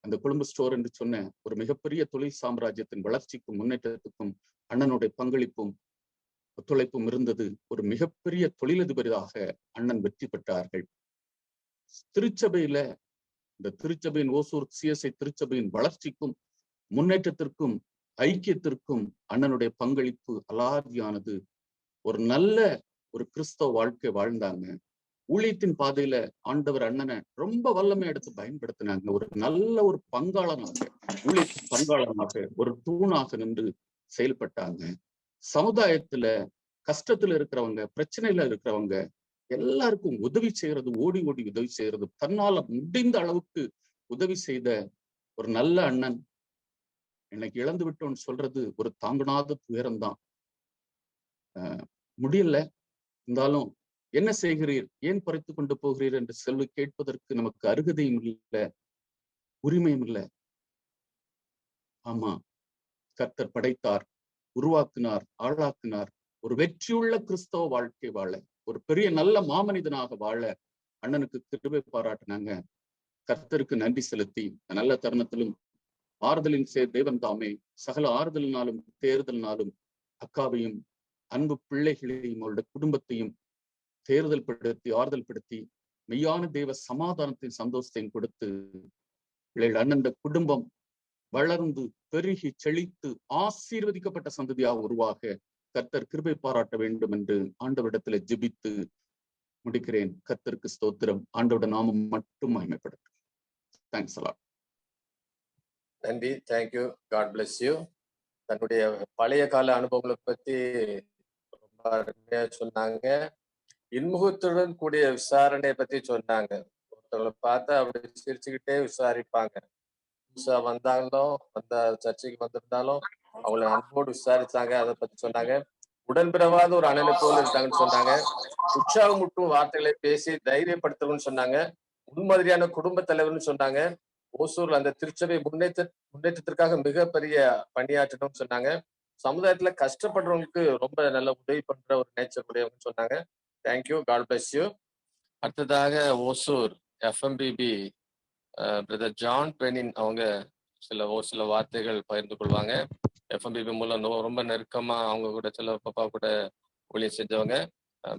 அந்த கொழும்பு ஸ்டோர் என்று சொன்ன ஒரு மிகப்பெரிய தொழில் சாம்ராஜ்யத்தின் வளர்ச்சிக்கும் முன்னேற்றத்துக்கும் அண்ணனுடைய பங்களிப்பும் ஒத்துழைப்பும் இருந்தது. ஒரு மிகப்பெரிய தொழிலதிபராக அண்ணன் வெற்றி பெற்றார்கள். திருச்சபையில, இந்த திருச்சபையின் ஓசூர் CSI திருச்சபையின் வளர்ச்சிக்கும் முன்னேற்றத்திற்கும் ஐக்கியத்திற்கும் அண்ணனுடைய பங்களிப்பு அலாதியானது. ஒரு நல்ல ஒரு கிறிஸ்தவ வாழ்க்கை வாழ்ந்தாங்க. ஊழியத்தின் பாதையில ஆண்டவர் அண்ணனை ரொம்ப வல்லமை எடுத்து பயன்படுத்தினாங்க. ஒரு நல்ல ஒரு பங்காளனாக, ஊழியத்தின் பங்காளனாக, ஒரு தூணாக நின்று செயல்பட்டாங்க. சமுதாயத்துல கஷ்டத்துல இருக்கிறவங்க, பிரச்சனையில இருக்கிறவங்க எல்லாருக்கும் உதவி செய்யறது, ஓடி ஓடி உதவி செய்யறது, தன்னால முடிந்த அளவுக்கு உதவி செய்த ஒரு நல்ல அண்ணன். இன்னைக்கு இழந்து விட்டோம்னு சொல்றது ஒரு தாங்கனாத துயரம்தான். முடியல, இருந்தாலும் என்ன செய்கிறீர், ஏன் பறித்து கொண்டு போகிறீர் என்று சொல்லி கேட்பதற்கு நமக்கு அருகதையும் இல்லை, உரிமையும் இல்லை. ஆமா, கர்த்தர் படைத்தார், உருவாக்கினார், ஆளாக்கினார். ஒரு வெற்றியுள்ள கிறிஸ்தவ வாழ்க்கை வாழ, ஒரு பெரிய நல்ல மாமனிதனாக வாழ அண்ணனுக்கு கிருபை பாராட்டினாங்க. கர்த்தருக்கு நன்றி செலுத்தி நல்ல தருணத்திலும் ஆறுதலின் தேவன் தாமே சகல ஆறுதலினாலும் தேர்தலினாலும் அக்காவையும் அன்பு பிள்ளைகளையும் அவருடைய குடும்பத்தையும் தேர்தல் படுத்தி, ஆறுதல் படுத்தி, மெய்யான தேவ சமாதானத்தின் சந்தோஷத்தையும் கொடுத்து பிள்ளைகள் அண்ணன் குடும்பம் வளர்ந்து பெருகி செழித்து ஆசீர்வதிக்கப்பட்ட சந்ததியாக உருவாக கர்த்தர் கிருபை பாராட்ட வேண்டும் என்று ஆண்டவரிடத்துல ஜெபித்து முடிக்கிறேன். கர்த்தருக்கு ஸ்தோத்திரம். ஆண்டோட நாமம் மட்டும் மகிமைப்படட்டும். Thanks a lot. நன்றி. தேங்க்யூ. God bless you. தன்னுடைய பழைய கால அனுபவங்களை பத்தி ரொம்ப அருமையா சொன்னாங்க. இன்முகத்துடன் கூடிய விசாரணையை பத்தி சொன்னாங்க. ஒருத்தவங்களை பார்த்தா அப்படி சிரிச்சுக்கிட்டே விசாரிப்பாங்க. புதுசா வந்தாலும் சர்ச்சைக்கு வந்திருந்தாலும் அவங்கள அன்போடு விசாரிச்சாங்க. அதை பத்தி சொன்னாங்க. உடன்பிறவாத ஒரு அண்ணனை போல இருக்காங்கன்னு சொன்னாங்க. உற்சாகமூட்டும் வார்த்தைகளை பேசி தைரியப்படுத்தணும்னு சொன்னாங்க. முன்மாதிரியான குடும்ப தலைவர்னு சொன்னாங்க. ஓசூர்ல அந்த திருச்சபை முன்னேற்றத்திற்காக மிகப்பெரிய பணியாற்றணும்னு சொன்னாங்க. சமுதாயத்துல கஷ்டப்படுறவங்களுக்கு ரொம்ப நல்ல உதவி பண்ற ஒரு நேச்சர் உடையவங்க சொன்னாங்க. Thank you, God bless you. அடுத்ததாக ஓசூர் எஃப்எம்பிபி பிரதர் ஜான் பெனின் அவங்க சில வார்த்தைகள் பகிர்ந்து கொள்வாங்க. எஃப்எம்பிபி மூலம் ரொம்ப நெருக்கமா அவங்க கூட சில பாப்பா கூட ஊழியம் செஞ்சவங்க.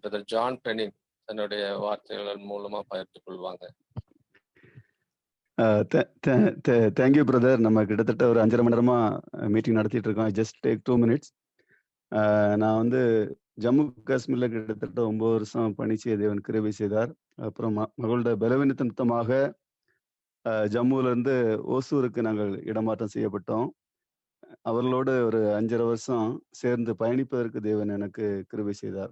பிரதர் ஜான் பெனின் தன்னுடைய வார்த்தைகள் மூலமா பகிர்ந்து கொள்வாங்க. Thank you brother. நம்ம கிட்டத்தட்ட ஒரு 5.5 மணி நேரமா மீட்டிங் நடத்திட்டு இருக்கோம். Just take 2 minutes. நான் வந்து ஜம்மு காஷ்மீர்ல கிட்டத்தட்ட 9 வருஷம் பணி செய்ய தேவன் கிருபை செய்தார். அப்புறம் மகளோட பலவீனத்து நிமித்தமாக ஜம்முல இருந்து ஓசூருக்கு நாங்கள் இடமாற்றம் செய்யப்பட்டோம். அவர்களோடு ஒரு 5.5 வருஷம் சேர்ந்து பயணிப்பதற்கு தேவன் எனக்கு கிருபை செய்தார்.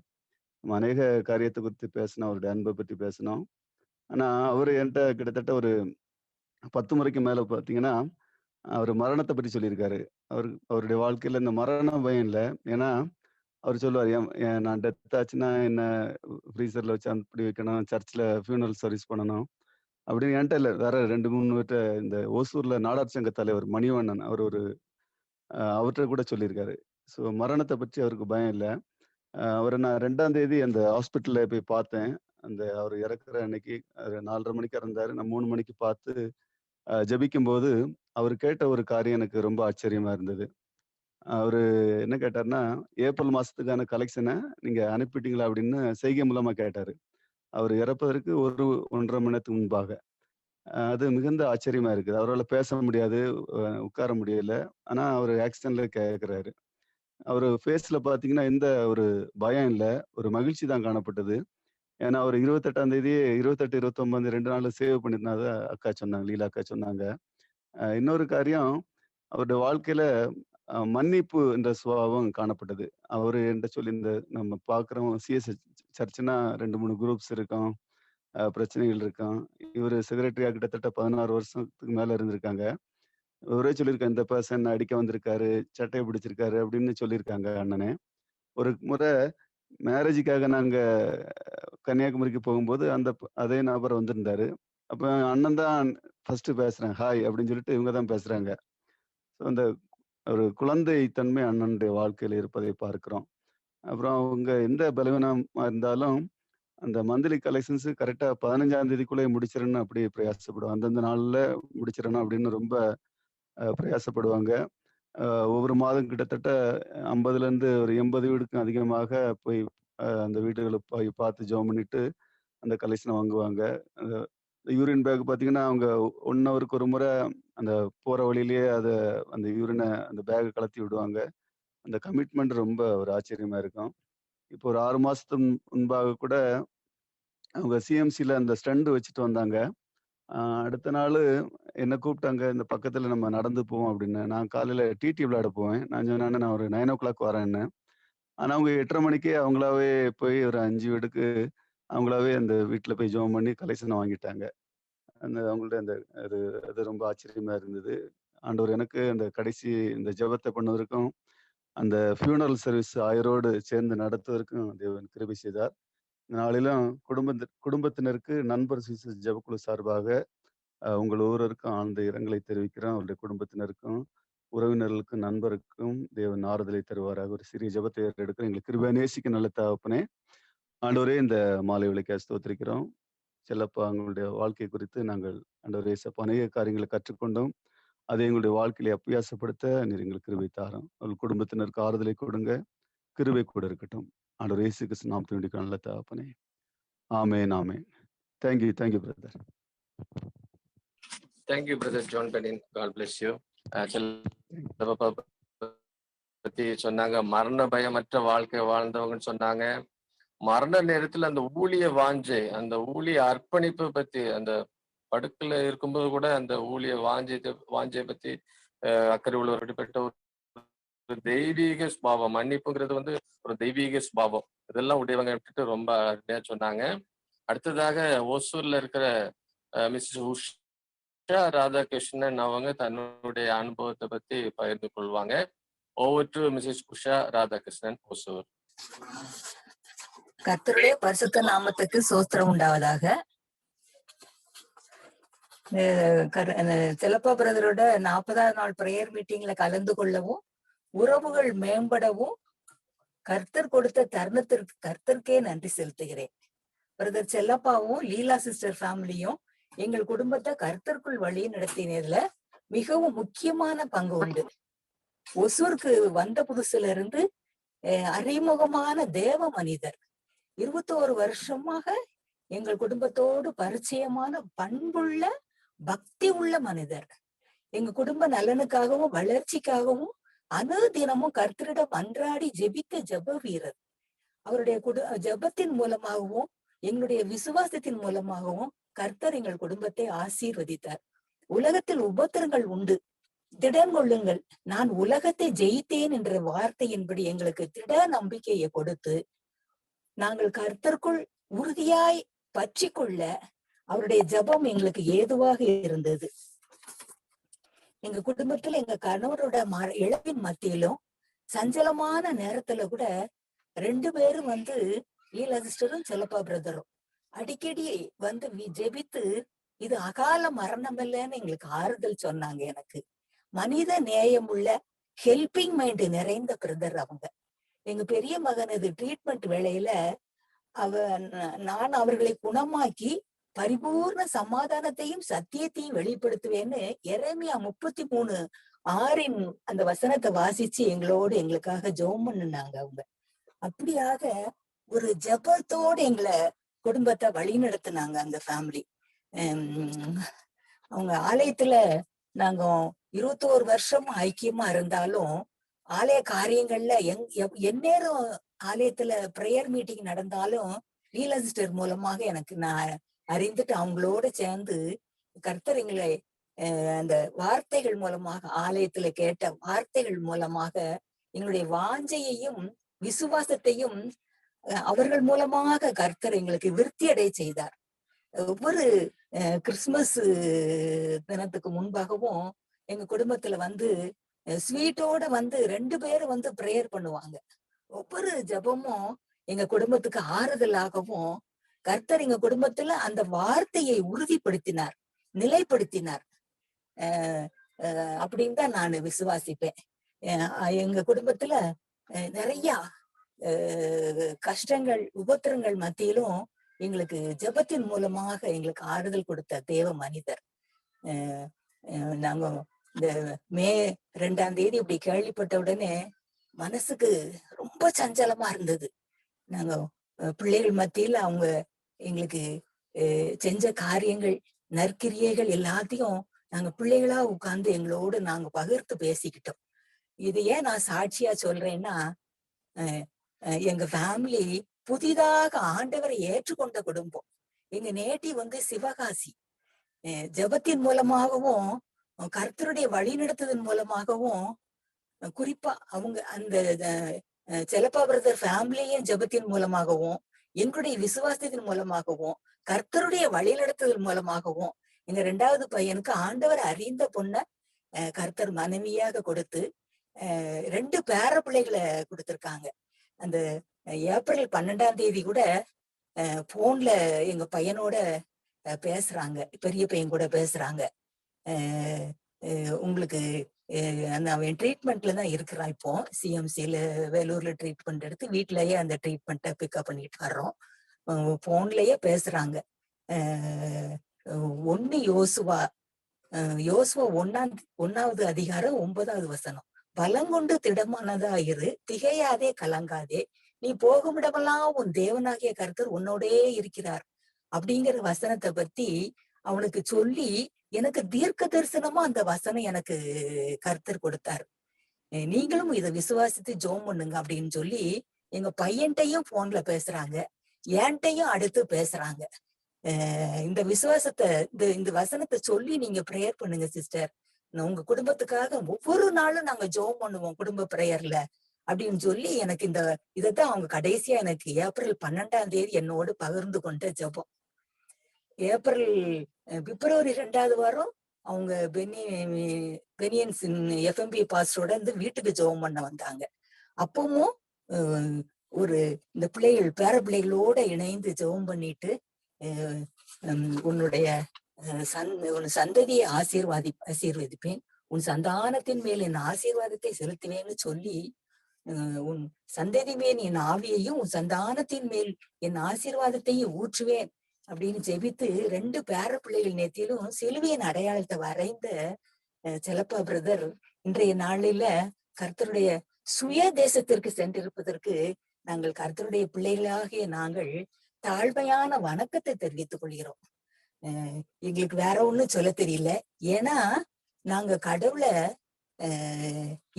அநேக காரியத்தை குறித்து பேசினோம், அவருடைய அன்பை பற்றி பேசினோம். ஆனா அவரு என்கிட்ட கிட்டத்தட்ட ஒரு 10 முறைக்கு மேல பார்த்தீங்கன்னா அவர் மரணத்தை பற்றி சொல்லியிருக்காரு. அவருடைய வாழ்க்கையில இந்த மரண பயம் இல்லை. ஏன்னா அவர் சொல்லுவார், நான் டெத் ஆச்சுன்னா என்ன ஃப்ரீசர்ல வச்சு அப்படி வைக்கணும், சர்ச்சில் ஃபியூனரல் சர்வீஸ் பண்ணணும் அப்படின்னு என்கிட்ட இல்லை, வேற 2-3 பேர்கிட்ட. இந்த ஓசூர்ல நாடார் சங்க தலைவர் மணிவண்ணன் அவர்கிட்ட கூட சொல்லியிருக்காரு. ஸோ மரணத்தை பற்றி அவருக்கு பயம் இல்லை. அவரை நான் 2ஆம் தேதி அந்த ஹாஸ்பிட்டல்ல போய் பார்த்தேன். அவர் இறக்குற அன்னைக்கு 4:30 மணிக்கு இறந்தாரு. நான் 3 மணிக்கு பார்த்து ஜபிக்கும் போது அவர் கேட்ட ஒரு காரியம் எனக்கு ரொம்ப ஆச்சரியமா இருந்தது. அவரு என்ன கேட்டாருன்னா, ஏப்ரல் மாசத்துக்கான கலெக்ஷனை நீங்க அனுப்பிட்டீங்களா அப்படின்னு செய்கை மூலமா கேட்டாரு. அவர் இறப்பதற்கு 1-1.5 மணி நேரத்துக்கு முன்பாக. அது மிகுந்த ஆச்சரியமா இருக்குது. அவரால் பேச முடியாது, உட்கார முடியல. ஆனா அவர் ஆக்சிடென்ட்ல கேட்கிறாரு. அவர் ஃபேஸ்ல பாத்தீங்கன்னா எந்த ஒரு பயம் இல்லை, ஒரு மகிழ்ச்சி தான் காணப்பட்டது. ஏன்னா அவர் 28ஆம் தேதி 28, 29 2 நாள் சேவ் பண்ணிருந்தா அக்கா சொன்னாங்க, லீலா அக்கா சொன்னாங்க. இன்னொரு காரியம், அவருடைய வாழ்க்கையில மன்னிப்பு என்ற சுபாவம் காணப்பட்டது. அவரு என்கிட்ட சொல்லி, இந்த நம்ம பார்க்குறோம் சிஎஸ் சர்ச்சுனா 2-3 குரூப்ஸ் இருக்கும், பிரச்சனைகள் இருக்கும். இவர் செக்ரட்டரியா கிட்டத்தட்ட 16 வருஷத்துக்கு மேல இருந்திருக்காங்க. ஒரே சொல்லியிருக்காங்க, இந்த பர்சன் அடிக்க வந்திருக்காரு, சட்டையை பிடிச்சிருக்காரு அப்படின்னு சொல்லியிருக்காங்க அண்ணனே. ஒரு முறை மேரேஜுக்காக நாங்க கன்னியாகுமரிக்கு போகும்போது அதே நபர் வந்திருந்தாரு. அப்ப அண்ணன் தான் ஃபர்ஸ்ட் பேசுறேன், ஹாய் அப்படின்னு சொல்லிட்டு இவங்க தான் பேசுறாங்க. அந்த ஒரு குழந்தை தன்மை அண்ணனுடைய வாழ்க்கையில இருப்பதை பார்க்கிறோம். அப்புறம் அவங்க எந்த பலவீனமா இருந்தாலும் அந்த மந்த்லி கலெக்ஷன்ஸ் கரெக்டா 15ஆம் தேதிக்குள்ளே முடிச்சிடணும், அப்படி பிரயாசப்படுவாங்க. அந்தந்த நாள்ல முடிச்சிடணும் அப்படின்னு ரொம்ப பிரயாசப்படுவாங்க. ஒவ்வொரு மாதம் கிட்டத்தட்ட 50லேருந்து ஒரு 80 வீடுக்கும் அதிகமாக போய் அந்த வீடுகளை போய் பார்த்து ஜெபம் பண்ணிட்டு அந்த கலெக்ஷனை வாங்குவாங்க. யூரின் பேக் பார்த்தீங்கன்னா அவங்க 1 ஹவருக்கு ஒரு முறை அந்த போற வழியிலேயே அந்த யூரினை அந்த பேக்கை கலத்தி விடுவாங்க. அந்த கமிட்மெண்ட் ரொம்ப ஒரு ஆச்சரியமா இருக்கும். இப்போ ஒரு 6 மாசத்துக்கு முன்பாக கூட அவங்க சிஎம்சியில் அந்த ஸ்டண்ட் வச்சுட்டு வந்தாங்க. அடுத்த நாள் என்ன கூப்பிட்டாங்க, இந்த பக்கத்தில் நம்ம நடந்து போவோம் அப்படின்னு. நான் காலையில் டிடி விளையாட போவேன். நான் சொன்னேன், நான் ஒரு 9 o'clock வரேன்னு. ஆனால் அவங்க 8:30 மணிக்கே அவங்களாவே போய் ஒரு 5 வீடுக்கு அவங்களாவே அந்த வீட்டில் போய் ஜெபம் பண்ணி கலெக்ஷனை வாங்கிட்டாங்க. அவங்கள்ட்ட அது ரொம்ப ஆச்சரியமா இருந்தது. ஆண்டவர் எனக்கு அந்த கடைசி இந்த ஜெபத்தை பண்ணுவதற்கும் அந்த ஃபியூனரல் சர்வீஸ் ஆயரோடு சேர்ந்து நடத்துவதற்கும் தேவன் கிருபை செய்தார். நாளிலும் குடும்பத்தினருக்கு நண்பர் ஜெபக்குழு சார்பாக உங்கள் ஒவ்வொருவருக்கும் ஆழ்ந்த இரங்கலை தெரிவிக்கிறோம். அவருடைய குடும்பத்தினருக்கும் உறவினர்களுக்கும் நண்பருக்கும் தேவன் ஆறுதலை தருவாராக. ஒரு சிறிய ஜெபத்தை எடுக்கிறோம். எங்களுக்கு கிருபை நேசிக்க நல்ல தகப்பனே, ஆண்டவரே இந்த மாலை விளக்க ஸ்தோத்திரிக்கிறோம். செல்லப்பா அவங்களுடைய வாழ்க்கை குறித்து நாங்கள் ஆண்டவரே அநேக காரியங்களை கற்றுக்கொண்டோம். அதை எங்களுடைய வாழ்க்கையை அப்பியாசப்படுத்த நீர் எங்களுக்கு கிருபை தாரும். அவர்கள் குடும்பத்தினருக்கு ஆறுதலை கொடுங்க, கிருபை கூட இருக்கட்டும். ஆண்டவர் இயேசு கிறிஸ்து நாமத்தில் நல்ல தகப்பனே, ஆமென் ஆமென். Thank you brother. Thank you brother John Benin, God bless you. பத்தி சொன்னாங்க, மரண பயமற்ற வாழ்க்கை வாழ்ந்தவங்கன்னு சொன்னாங்க. மரண நேரத்துல அந்த ஊழிய வாஞ்சை, அந்த ஊழிய அர்ப்பணிப்பு பத்தி, அந்த படுக்கல இருக்கும்போது கூட அந்த ஊழிய வாஞ்சை பத்தி அக்கறை உள்ளவர்கள் தெய்வீக சுபாவம். மன்னிப்புங்கிறது வந்து ஒரு தெய்வீக சுபாவம். இதெல்லாம் உடையவங்க விட்டுட்டு ரொம்ப அருமையா சொன்னாங்க. அடுத்ததாக ஓசூர்ல இருக்கிற மிஸ்ஸஸ் உஷா ராதாகிருஷ்ணன் அவங்க தன்னுடைய அனுபவத்தை பத்தி பகிர்ந்து கொள்வாங்க. Over to Mrs Usha Radhakrishnan, Hosur. கர்த்தருடைய பரிசுத்த நாமத்துக்கு சோஸ்திரம் உண்டாவதாக. செல்லப்பா பிரதரோட 40வது நாள் பிரேயர் மீட்டிங்ல கலந்து கொள்ளவும், உறவுகள் மேம்படவும் கர்த்தர் கொடுத்த தருணத்திற்கு கர்த்தருக்கே நன்றி செலுத்துகிறேன். பிரதர் செல்லப்பாவும் லீலா சிஸ்டர் ஃபேமிலியும் எங்கள் குடும்பத்தை கர்த்தருக்குள் வழி நடத்தினதுல மிகவும் முக்கியமான பங்கு உண்டு. ஒசூருக்கு வந்த புதுசுல இருந்து அறிமுகமான தேவ மனிதர். 21 வருஷமாக எங்கள் குடும்பத்தோடு பரிச்சயமான பண்புள்ள பக்தி உள்ள மனிதர். எங்க குடும்ப நலனுக்காகவும் வளர்ச்சிக்காகவும் அனுதினமும் கர்த்தரிடம் அன்றாடி ஜெபித்த ஜெப வீரர். அவருடைய ஜெபத்தின் மூலமாகவும் எங்களுடைய விசுவாசத்தின் மூலமாகவும் கர்த்தர் எங்கள் குடும்பத்தை ஆசீர்வதித்தார். உலகத்தில் உபத்திரங்கள் உண்டு, திடன் கொள்ளுங்கள், நான் உலகத்தை ஜெயித்தேன் என்ற வார்த்தையின்படி எங்களுக்கு திட நம்பிக்கையை கொடுத்து நாங்கள் கர்த்தருக்குள் உறுதியாய் பற்றி கொள்ள அவருடைய ஜெபம் எங்களுக்கு ஏதுவாக இருந்தது. எங்க குடும்பத்துல எங்க கணவரோட இழப்பின் மத்தியிலும் சஞ்சலமான நேரத்துல கூட 2 பேரும் வந்து லீலா சிஸ்டரும் செல்லப்பா பிரதரும் அடிக்கடி வந்து ஜெபித்து இது அகால மரணம் இல்லைன்னு எங்களுக்கு ஆறுதல் சொன்னாங்க. எனக்கு மனித நேயம் உள்ள ஹெல்பிங் மைண்ட் நிறைந்த பிரதர் அவங்க. எங்க பெரிய மகனது ட்ரீட்மெண்ட் வேளையில நான் அவர்களை குணமாக்கி பரிபூர்ண சமாதானத்தையும் சத்தியத்தையும் வெளிப்படுத்துவேன்னு எரேமியா 33:6 அந்த வசனத்தை வாசிச்சு எங்களுக்காக ஜெபம் பண்ணுனாங்க அவங்க. அப்படியாக ஒரு ஜெபத்தோடு எங்களை குடும்பத்தை வழி நடத்தினாங்க அந்த ஃபேமிலி. அவங்க ஆலயத்துல நாங்க 21 வருஷம் ஐக்கியமா இருந்தாலும் ஆலய காரியங்கள்ல எந்நேரம் ஆலயத்துல பிரேயர் மீட்டிங் நடந்தாலும் லீலா சிஸ்டர் மூலமாக எனக்கு நான் அறிந்துட்டு அவங்களோட சேர்ந்து கர்த்தர் எங்களை அந்த வார்த்தைகள் மூலமாக, ஆலயத்துல கேட்ட வார்த்தைகள் மூலமாக எங்களுடைய வாஞ்சையையும் விசுவாசத்தையும் அவர்கள் மூலமாக கர்த்தர் எங்களுக்கு விருத்தி அடைய செய்தார். ஒவ்வொரு கிறிஸ்துமஸ் தினத்துக்கு முன்பாகவும் எங்க குடும்பத்துல வந்து ஸ்வீட்டோட வந்து 2 பேரும் வந்து பிரேயர் பண்ணுவாங்க. ஒவ்வொரு ஜெபமும் எங்க குடும்பத்துக்கு ஆறுதலாகவும் கர்த்தர் எங்க குடும்பத்துல அந்த வார்த்தையை உறுதிப்படுத்தினார், நிலைப்படுத்தினார் அப்படின்னு தான் நான் விசுவாசிப்பேன். எங்க குடும்பத்துல நிறைய கஷ்டங்கள் உபத்திரங்கள் மத்தியிலும் எங்களுக்கு ஜெபத்தின் மூலமாக எங்களுக்கு ஆறுதல் கொடுத்த தேவ மனிதர். நாங்க இந்த மே 2ஆம் தேதி இப்படி கேள்விப்பட்ட உடனே மனசுக்கு ரொம்ப சஞ்சலமா இருந்தது. நாங்க பிள்ளைகள் மத்தியில அவங்க எங்களுக்கு செஞ்ச காரியங்கள், நற்கிரியைகள் எல்லாத்தையும் நாங்க பிள்ளைகளா உட்கார்ந்து எங்களோடு நாங்க பகிர்ந்து பேசிக்கிட்டோம். இது ஏன் நான் சாட்சியா சொல்றேன்னா, எங்க ஃபேமிலி புதிதாக ஆண்டவரை ஏற்றுக்கொண்ட குடும்பம். எங்க நேட்டிவ் வந்து சிவகாசி. ஜெபத்தின் மூலமாகவும் கர்த்தருடைய வழி நடத்துதன் மூலமாகவும், குறிப்பா அவங்க அந்த செல்லப்பா பிரதர் ஃபேமிலியும் ஜெபத்தின் மூலமாகவும் எங்களுடைய விசுவாசத்தின் மூலமாகவும் கர்த்தருடைய வழி நடத்துதல் மூலமாகவும் எங்க 2வது பையனுக்கு ஆண்டவர் அறிந்த பொண்ண கர்த்தர் மனைவியாக கொடுத்து 2 பேர பிள்ளைகளை கொடுத்திருக்காங்க. அந்த ஏப்ரல் 12ஆம் தேதி கூட போன்ல எங்க பையனோட பேசுறாங்க, பெரிய பையன் கூட பேசுறாங்க. உங்களுக்கு அவன் ட்ரீட்மெண்ட்ல தான் இருக்கிறான். இப்போ சிஎம்சில வேலூர்ல ட்ரீட்மெண்ட் எடுத்து வீட்லயே அந்த ட்ரீட்மெண்ட்டை பிக்கப் பண்ணிட்டு வர்றோம். போன்லயே பேசுறாங்க. 1 யோசுவா 1வது அதிகாரம் 9வது வசனம், பலங்கொண்டு திடமானதா இரு, திகையாதே கலங்காதே, நீ போகுமிடமெல்லாம் உன் தேவனாகிய கர்த்தர் உன்னோடே இருக்கிறார் அப்படிங்கிற வசனத்தை பத்தி அவனுக்கு சொல்லி எனக்கு தீர்க்க தரிசனமா அந்த வசனம் எனக்கு கர்த்தர் கொடுத்தாரு. நீங்களும் இதை விசுவாசித்து ஜெபம் பண்ணுங்க அப்படின்னு சொல்லி எங்க பையன்ட்டையும் போன்ல பேசுறாங்க, என்கிட்டையும் அடுத்து பேசுறாங்க. இந்த விசுவாசத்தை இந்த வசனத்தை சொல்லி நீங்க பிரேயர் பண்ணுங்க சிஸ்டர், உங்க குடும்பத்துக்காக ஒவ்வொரு நாளும் நாங்க ஜெபம் பண்ணுவோம் குடும்ப பிரேயர்ல அப்படின்னு சொல்லி எனக்கு இதைத்தான் அவங்க கடைசியா எனக்கு ஏப்ரல் 12ஆம் தேதி என்னோடு பகிர்ந்து கொண்ட ஜெபம். பிப்ரவரி 2வது வாரம் அவங்க பெனியன்ஸ் எஃப்எம்பி பாஸ்டரோட இருந்து வீட்டுக்கு ஜெபம் பண்ண வந்தாங்க. அப்பவும் ஒரு இந்த பிள்ளைகள் பேர பிள்ளைகளோட இணைந்து ஜெபம் பண்ணிட்டு உன்னுடைய உன் சந்ததியை ஆசீர்வதிப்பேன், உன் சந்தானத்தின் மேல் என் ஆசீர்வாதத்தை செலுத்துவேன்னு சொல்லி உன் சந்ததி மேல் என் ஆவியையும் உன் சந்தானத்தின் மேல் என் ஆசீர்வாதத்தையும் ஊற்றுவேன் அப்படின்னு ஜெபித்து 2 பேர பிள்ளைகள் நேத்திலும் சிலுவையின் அடையாளத்தை வரைந்த செல்லப்பா பிரதர் இன்றைய நாளில கர்த்தருடைய சுய தேசத்திற்கு சென்றிருப்பதற்கு நாங்கள் கர்த்தருடைய பிள்ளைகளாகிய நாங்கள் தாழ்மையான வணக்கத்தை தெரிவித்துக் கொள்கிறோம். எங்களுக்கு வேற ஒண்ணும் சொல்ல தெரியல. ஏன்னா நாங்க கடவுளை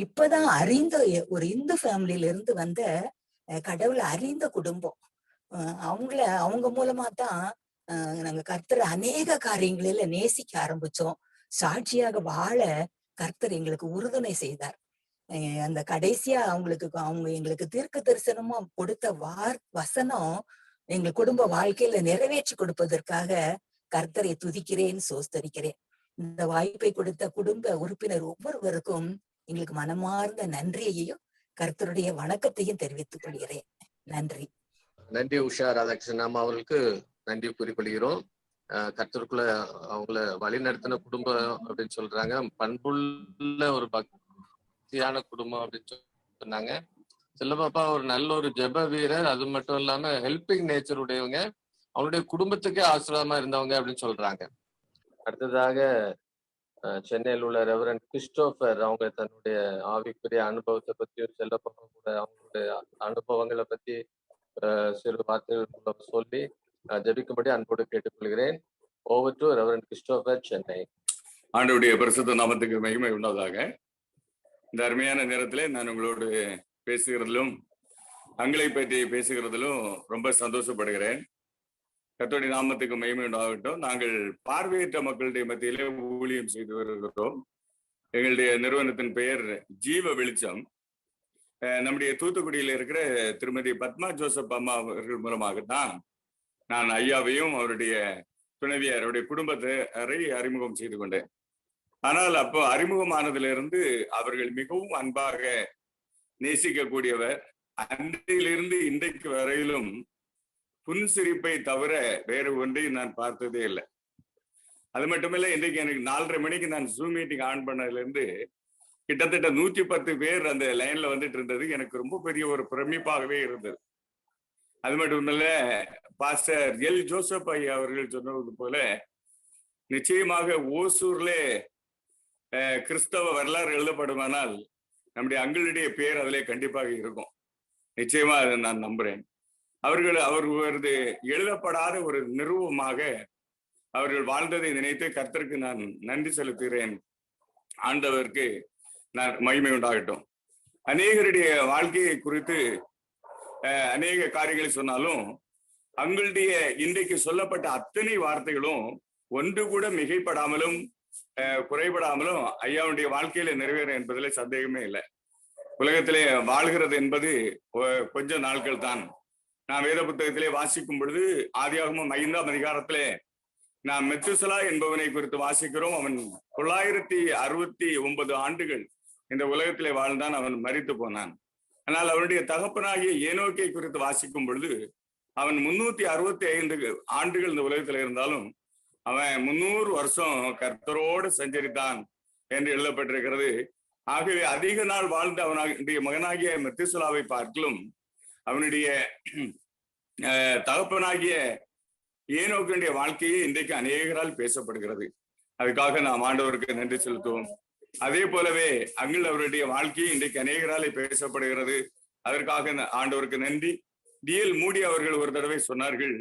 இப்பதான் அறிந்த ஒரு இந்து ஃபேமிலியில இருந்து வந்த கடவுளை அறிந்த குடும்பம். அவங்க மூலமா தான் நாங்க கர்த்தரை அநேக காரியங்களில நேசிக்க ஆரம்பிச்சோம். சாட்சியாக வாழ கர்த்தர் எங்களுக்கு உறுதுணை செய்தார். அந்த கடைசியா அவங்க எங்களுக்கு தீர்க்க தரிசனமா கொடுத்த வசனம் எங்க குடும்ப வாழ்க்கையில நிறைவேற்றி கொடுப்பதற்காக கர்த்தரை துதிக்கிறேன், சோஸ்தரிக்கிறேன். இந்த வாய்ப்பை கொடுத்த குடும்ப உறுப்பினர் ஒவ்வொருவருக்கும் எங்களுக்கு மனமார்ந்த நன்றியையும் கர்த்தருடைய வணக்கத்தையும் தெரிவித்துக் கொள்கிறேன். நன்றி. நன்றி உஷா ராதாகிருஷ்ணன் அம்மா அவர்களுக்கு நன்றி கூறிக்கொள்கிறோம். கர்த்தருக்குள்ள அவங்கள வழி நடத்தின குடும்பம் அப்படின்னு சொல்றாங்க. பண்புள்ள ஒரு பக்தியான குடும்பம் அப்படின்னு சொன்னாங்க. செல்லப்பாப்பா ஒரு நல்ல ஒரு ஜெப வீரர், அது மட்டும் இல்லாம ஹெல்பிங் நேச்சர் உடையவங்க, அவங்களுடைய குடும்பத்துக்கே ஆசீர்வாதமா இருந்தவங்க அப்படின்னு சொல்றாங்க. அடுத்ததாக சென்னையில் உள்ள ரெவரண்ட் கிறிஸ்டோபர் அவங்க தன்னுடைய ஆவிக்குரிய அனுபவத்தை பற்றியும் செல்லப்பாப்பா கூட அவங்களுடைய அனுபவங்களை பத்தி சிறு வார்த்தைகள் மூலம் சொல்லி ஜெபிக்கும்படி அன்போடு கேட்டுக்கொள்கிறேன். Over to reverend Christopher, Chennai. ஆண்டவருடைய பரிசுத்த நாமத்துக்கு மகிமை உண்டாவதாக. இந்த அருமையான நேரத்திலே நான் உங்களோடு பேசுகிறதிலும் தங்களை பற்றி பேசுகிறதிலும் ரொம்ப சந்தோஷப்படுகிறேன். கர்த்தருடைய நாமத்துக்கு மகிமை உண்டாகட்டும். நாங்கள் பார்வையற்ற மக்களுடைய மத்தியிலே ஊழியம் செய்து வருகிறோம். எங்களுடைய நிறுவனத்தின் பெயர் ஜீவ வெளிச்சம். நம்முடைய தூத்துக்குடியில் இருக்கிற திருமதி பத்மா ஜோசப் அம்மா அவர்கள் மூலமாகத்தான் நான் ஐயாவையும் அவருடைய துணைவியார் அவருடைய குடும்பத்தை அறிமுகம் செய்து கொண்டேன். ஆனால் அப்போ அறிமுகமானதிலிருந்து அவர்கள் மிகவும் அன்பாக நேசிக்கக்கூடியவர். அன்றையிலிருந்து இன்றைக்கு வரையிலும் புன்சிரிப்பை தவிர வேறு ஒன்றையும் நான் பார்த்ததே இல்லை. அது மட்டுமில்லை, இன்றைக்கு எனக்கு 4:30 மணிக்கு நான் ஜூம் மீட்டிங் ஆன் பண்ணதுல இருந்து கிட்டத்தட்ட 110 பேர் அந்த லைன்ல வந்துட்டு இருந்தது எனக்கு ரொம்ப பெரிய ஒரு பிரமிப்பாகவே இருந்தது. அது மட்டும் இல்ல, பாஸ்டர் எல் ஜோசப் ஐயா அவர்கள் சொன்னது போல நிச்சயமாக ஓசூர்ல கிறிஸ்தவ வரலாறு எழுதப்படுமானால் நம்முடைய அங்களுடைய பேர் அதிலே கண்டிப்பாக இருக்கும். நிச்சயமா அதை நான் நம்புறேன். அவர்களது எழுதப்படாத ஒரு நிறுவமாக அவர்கள் வாழ்ந்ததை நினைத்து கர்த்தருக்கு நான் நன்றி செலுத்துகிறேன். ஆண்டவருக்கு நான் மகிமை உண்டாகட்டும். அநேகருடைய வாழ்க்கையை குறித்து அநேக காரியங்களை சொன்னாலும் அவங்களுடைய இன்றைக்கு சொல்லப்பட்ட அத்தனை வார்த்தைகளும் ஒன்று கூட மிகைப்படாமலும் குறைபடாமலும் ஐயாவுடைய வாழ்க்கையில நிறைவேறும் என்பதில் சந்தேகமே இல்லை. உலகத்திலே வாழ்கிறது என்பது கொஞ்ச நாட்கள் தான். நான் வேத புத்தகத்திலே வாசிக்கும் பொழுது ஆதியாகமம் 5ஆம் அதிகாரத்திலே நாம் மெத்துசலா என்பவனை குறித்து வாசிக்கிறோம். அவன் 969 ஆண்டுகள் இந்த உலகத்திலே வாழ்ந்தான், அவன் மரித்து போனான். ஆனால் அவனுடைய தகப்பனாகிய ஏனோக்கை குறித்து வாசிக்கும் பொழுது அவன் 365 ஆண்டுகள் இந்த உலகத்தில் இருந்தாலும் அவன் 300 வருஷம் கர்த்தரோடு சஞ்சரித்தான் என்று எழுதப்பட்டிருக்கிறது. ஆகவே அதிக நாள் வாழ்ந்த அவனுடைய மகனாகிய மெத்துசலாவை பார்க்கலும் அவனுடைய தகப்பனாகிய ஏனோக்கனுடைய வாழ்க்கையே இன்றைக்கு அநேகரால் பேசப்படுகிறது. அதுக்காக நாம் ஆண்டவருக்கு நன்றி செலுத்துவோம். அதே போலவே அங்கில் அவருடைய வாழ்க்கையை இன்றைக்கு அநேகராலே பேசப்படுகிறது. அதற்காக ஆண்டவருக்கு நன்றி. டிஎல் மூடி அவர்கள் ஒரு தடவை சொன்னார்கள்,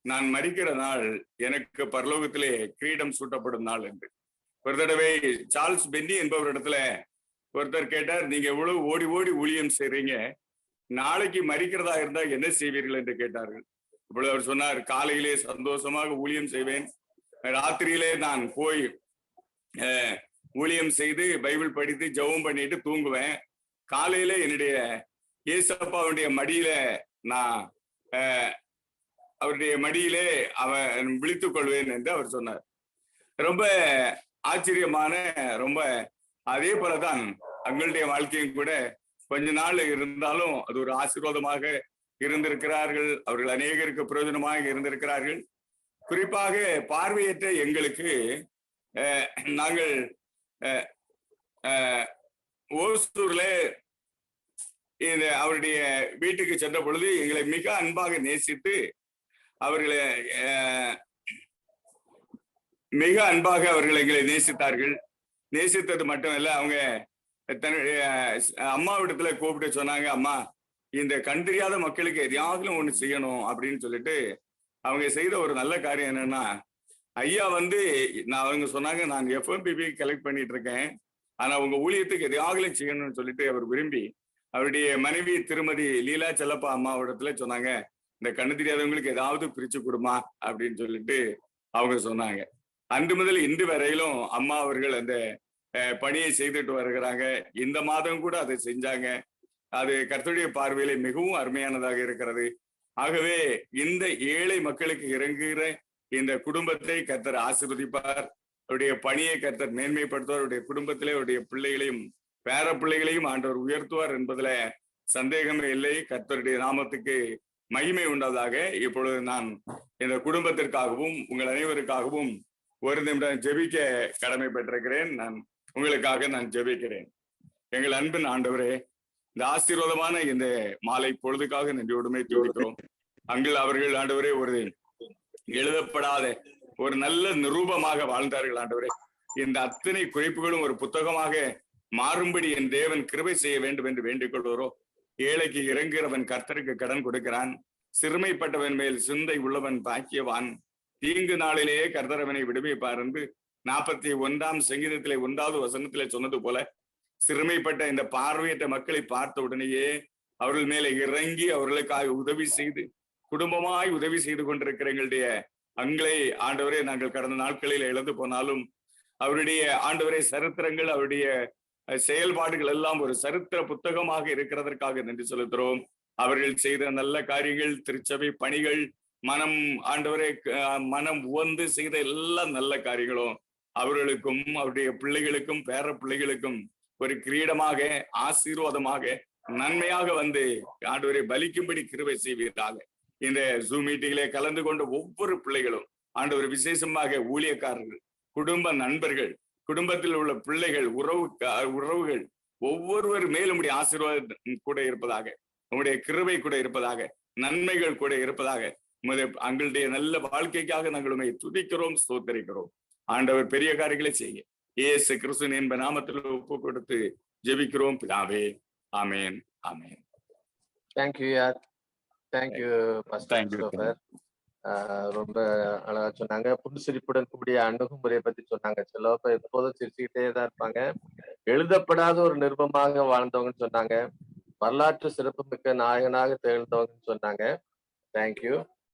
நான் மரிக்கிற நாள் எனக்கு பரலோகத்திலே கிரீடம் சூட்டப்படும் நாள் என்று. ஒரு தடவை சார்ல்ஸ் பென்னி என்பவரிடத்துல ஒருத்தர் கேட்டார், நீங்க எவ்வளவு ஓடி ஓடி ஊழியம் செய்றீங்க, நாளைக்கு மரிக்கிறதா இருந்தா என்ன செய்வீர்கள் என்று கேட்டார்கள். இப்பொழுது அவர் சொன்னார், காலையிலே சந்தோஷமாக ஊழியம் செய்வேன், ராத்திரியிலே நான் போய் ஊழியம் செய்து பைபிள் படித்து ஜெபம் பண்ணிட்டு தூங்குவேன். காலையில என்னுடைய ஏசப்பாவுடைய மடியில நான் அவருடைய மடியிலே அவன் விழித்துக் கொள்வேன் என்று அவர் சொன்னார். ரொம்ப ஆச்சரியமான, ரொம்ப அதே போலதான் அவங்களுடைய வாழ்க்கையும் கூட கொஞ்ச நாள் இருந்தாலும் அது ஒரு ஆசீர்வாதமாக இருந்திருக்கிறார்கள். அவர்கள் அநேகருக்கு பிரயோஜனமாக இருந்திருக்கிறார்கள். குறிப்பாக பார்வையற்ற எங்களுக்கு நாங்கள் ஓசூர்ல இந்த அவருடைய வீட்டுக்கு சென்ற பொழுது எங்களை மிக அன்பாக நேசித்து அவர்களை மிக அன்பாக அவர்கள் எங்களை நேசித்தார்கள். நேசித்தது மட்டுமல்ல, அவங்க தன்னுடைய அம்மாவிடத்துல கூப்பிட்டு சொன்னாங்க, அம்மா இந்த கண் தெரியாத மக்களுக்கு எதையாவது ஒண்ணு செய்யணும் அப்படின்னு சொல்லிட்டு அவங்க செய்த ஒரு நல்ல காரியம் என்னன்னா, ஐயா அவங்க சொன்னாங்க, நான் FMPP கலெக்ட் பண்ணிட்டு இருக்கேன், ஆனா உங்க ஊழியத்துக்கு எதையாவது செய்யணும்னு சொல்லிட்டு அவர் விரும்பி அவருடைய மனைவி திருமதி லீலா செல்லப்பா அம்மாவிடத்துல சொன்னாங்க, இந்த கண்ணு தெரியாதவங்களுக்கு ஏதாவது பிரிச்சு கொடுமா அப்படின்னு சொல்லிட்டு அவங்க சொன்னாங்க. அன்று முதல் இன்று வரையிலும் அம்மா அவர்கள் அந்த பணியை செய்துட்டு வருகிறாங்க. இந்த மாதம் கூட அதை செஞ்சாங்க. அது கர்த்தருடைய பார்வையில மிகவும் அருமையானதாக இருக்கிறது. ஆகவே இந்த ஏழை மக்களுக்கு இறங்குகிற இந்த குடும்பத்தை கர்த்தர் ஆசீர்வதிப்பார். அவருடைய பணியை கர்த்தர் மேன்மைப்படுத்துவார். அவருடைய குடும்பத்திலே அவருடைய பிள்ளைகளையும் பேர பிள்ளைகளையும் ஆண்டவர் உயர்த்துவார் என்பதுல சந்தேகமே இல்லை. கர்த்தருடைய நாமத்துக்கு மகிமை உண்டதாக. இப்பொழுது நான் இந்த குடும்பத்திற்காகவும் உங்கள் அனைவருக்காகவும் ஒரு நிமிடம் ஜெபிக்க கடமை பெற்றிருக்கிறேன். உங்களுக்காக நான் ஜெபிக்கிறேன். எங்கள் அன்பின் ஆண்டவரே, இந்த ஆசீர்வாதமான இந்த மாலை பொழுதுக்காக நன்றியோடுமே துதிக்கிறோம். அவர்கள் ஆண்டவரே ஒரு எழுதப்படாத ஒரு நல்ல நிரூபமாக வாழ்ந்தார்கள் ஆண்டவரே. இந்த அத்தனை குறிப்புகளும் ஒரு புத்தகமாக மாறும்படி என் தேவன் கிருபை செய்ய வேண்டும் என்று வேண்டிக் கொள்வோரோ. ஏழைக்கு இறங்குகிறவன் கர்த்தருக்கு கடன் கொடுக்கிறான், சிறுமைப்பட்டவன் மேல் சிந்தை உள்ளவன் பாக்கியவான், தீங்கு நாளிலேயே கர்த்தர் அவனை விடுவிப்பார் என்று 41ஆம் சங்கீதத்திலே 1வது வசனத்திலே சொன்னது போல, சிறுமைப்பட்ட இந்த பார்வையற்ற மக்களை பார்த்த உடனேயே அவர்கள் மேலே இறங்கி அவர்களுக்காக உதவி செய்து குடும்பமாய் உதவி செய்து கொண்டிருக்கிற எங்களுடைய அங்களை ஆண்டவரே, நாங்கள் கடந்த நாட்களில் இழந்து போனாலும் அவருடைய ஆண்டவரே சரித்திரங்கள், அவருடைய செயல்பாடுகள் எல்லாம் ஒரு சரித்திர புத்தகமாக இருக்கிறதற்காக நன்றி செலுத்துகிறோம். அவர்கள் செய்த நல்ல காரியங்கள், திருச்சபை பணிகள், ஆண்டவரே மனம் உவந்து செய்த எல்லா நல்ல காரியங்களும் அவர்களுக்கும் அவருடைய பிள்ளைகளுக்கும் பேர பிள்ளைகளுக்கும் ஒரு கிரீடமாக, ஆசீர்வாதமாக, நன்மையாக ஆண்டவரை பலிக்கும்படி கிருபை செய்வீர்களாக. இந்த ஜூம் மீட்டிங்கிலே கலந்து கொண்ட ஒவ்வொரு பிள்ளைகளும் ஆண்டவர், விசேஷமாக ஊழியக்காரர்கள், குடும்ப நண்பர்கள், குடும்பத்தில் உள்ள பிள்ளைகள், உறவுகள் ஒவ்வொருவர் மேலும் உடைய ஆசீர்வாதம் கூட இருப்பதாக, உங்களுடைய கிருபை கூட இருப்பதாக, நன்மைகள் கூட இருப்பதாக, எங்களுடைய நல்ல வாழ்க்கைக்காக நாங்கள் உண்மை துதிக்கிறோம், ஸ்தோத்தரிக்கிறோம். ஆண்டவர் பெரிய காரியங்களை செய்ய இயேசு கிறிஸ்து என்ப நாமத்தில் ஒப்பு கொடுத்து ஜெபிக்கிறோம் பிதாவே. ஆமேன், ஆமேன். தேங்க்யூ யார், தேங்க்யூ பாஸ்டர். ரொம்ப அழகா சொன்னாங்க. புன்சிரிப்புடன் கூடிய அணுகுமுறையை பத்தி சொன்னாங்க. சிலப்ப எப்போதும் சிரிச்சுக்கிட்டே தான் இருப்பாங்க. எழுதப்படாத ஒரு நிருபமாக வாழ்ந்தவங்கன்னு சொன்னாங்க. வரலாற்று சிறப்பு மிக்க நாயகனாக திகழ்ந்தவங்கன்னு சொன்னாங்க. தேங்க்யூ.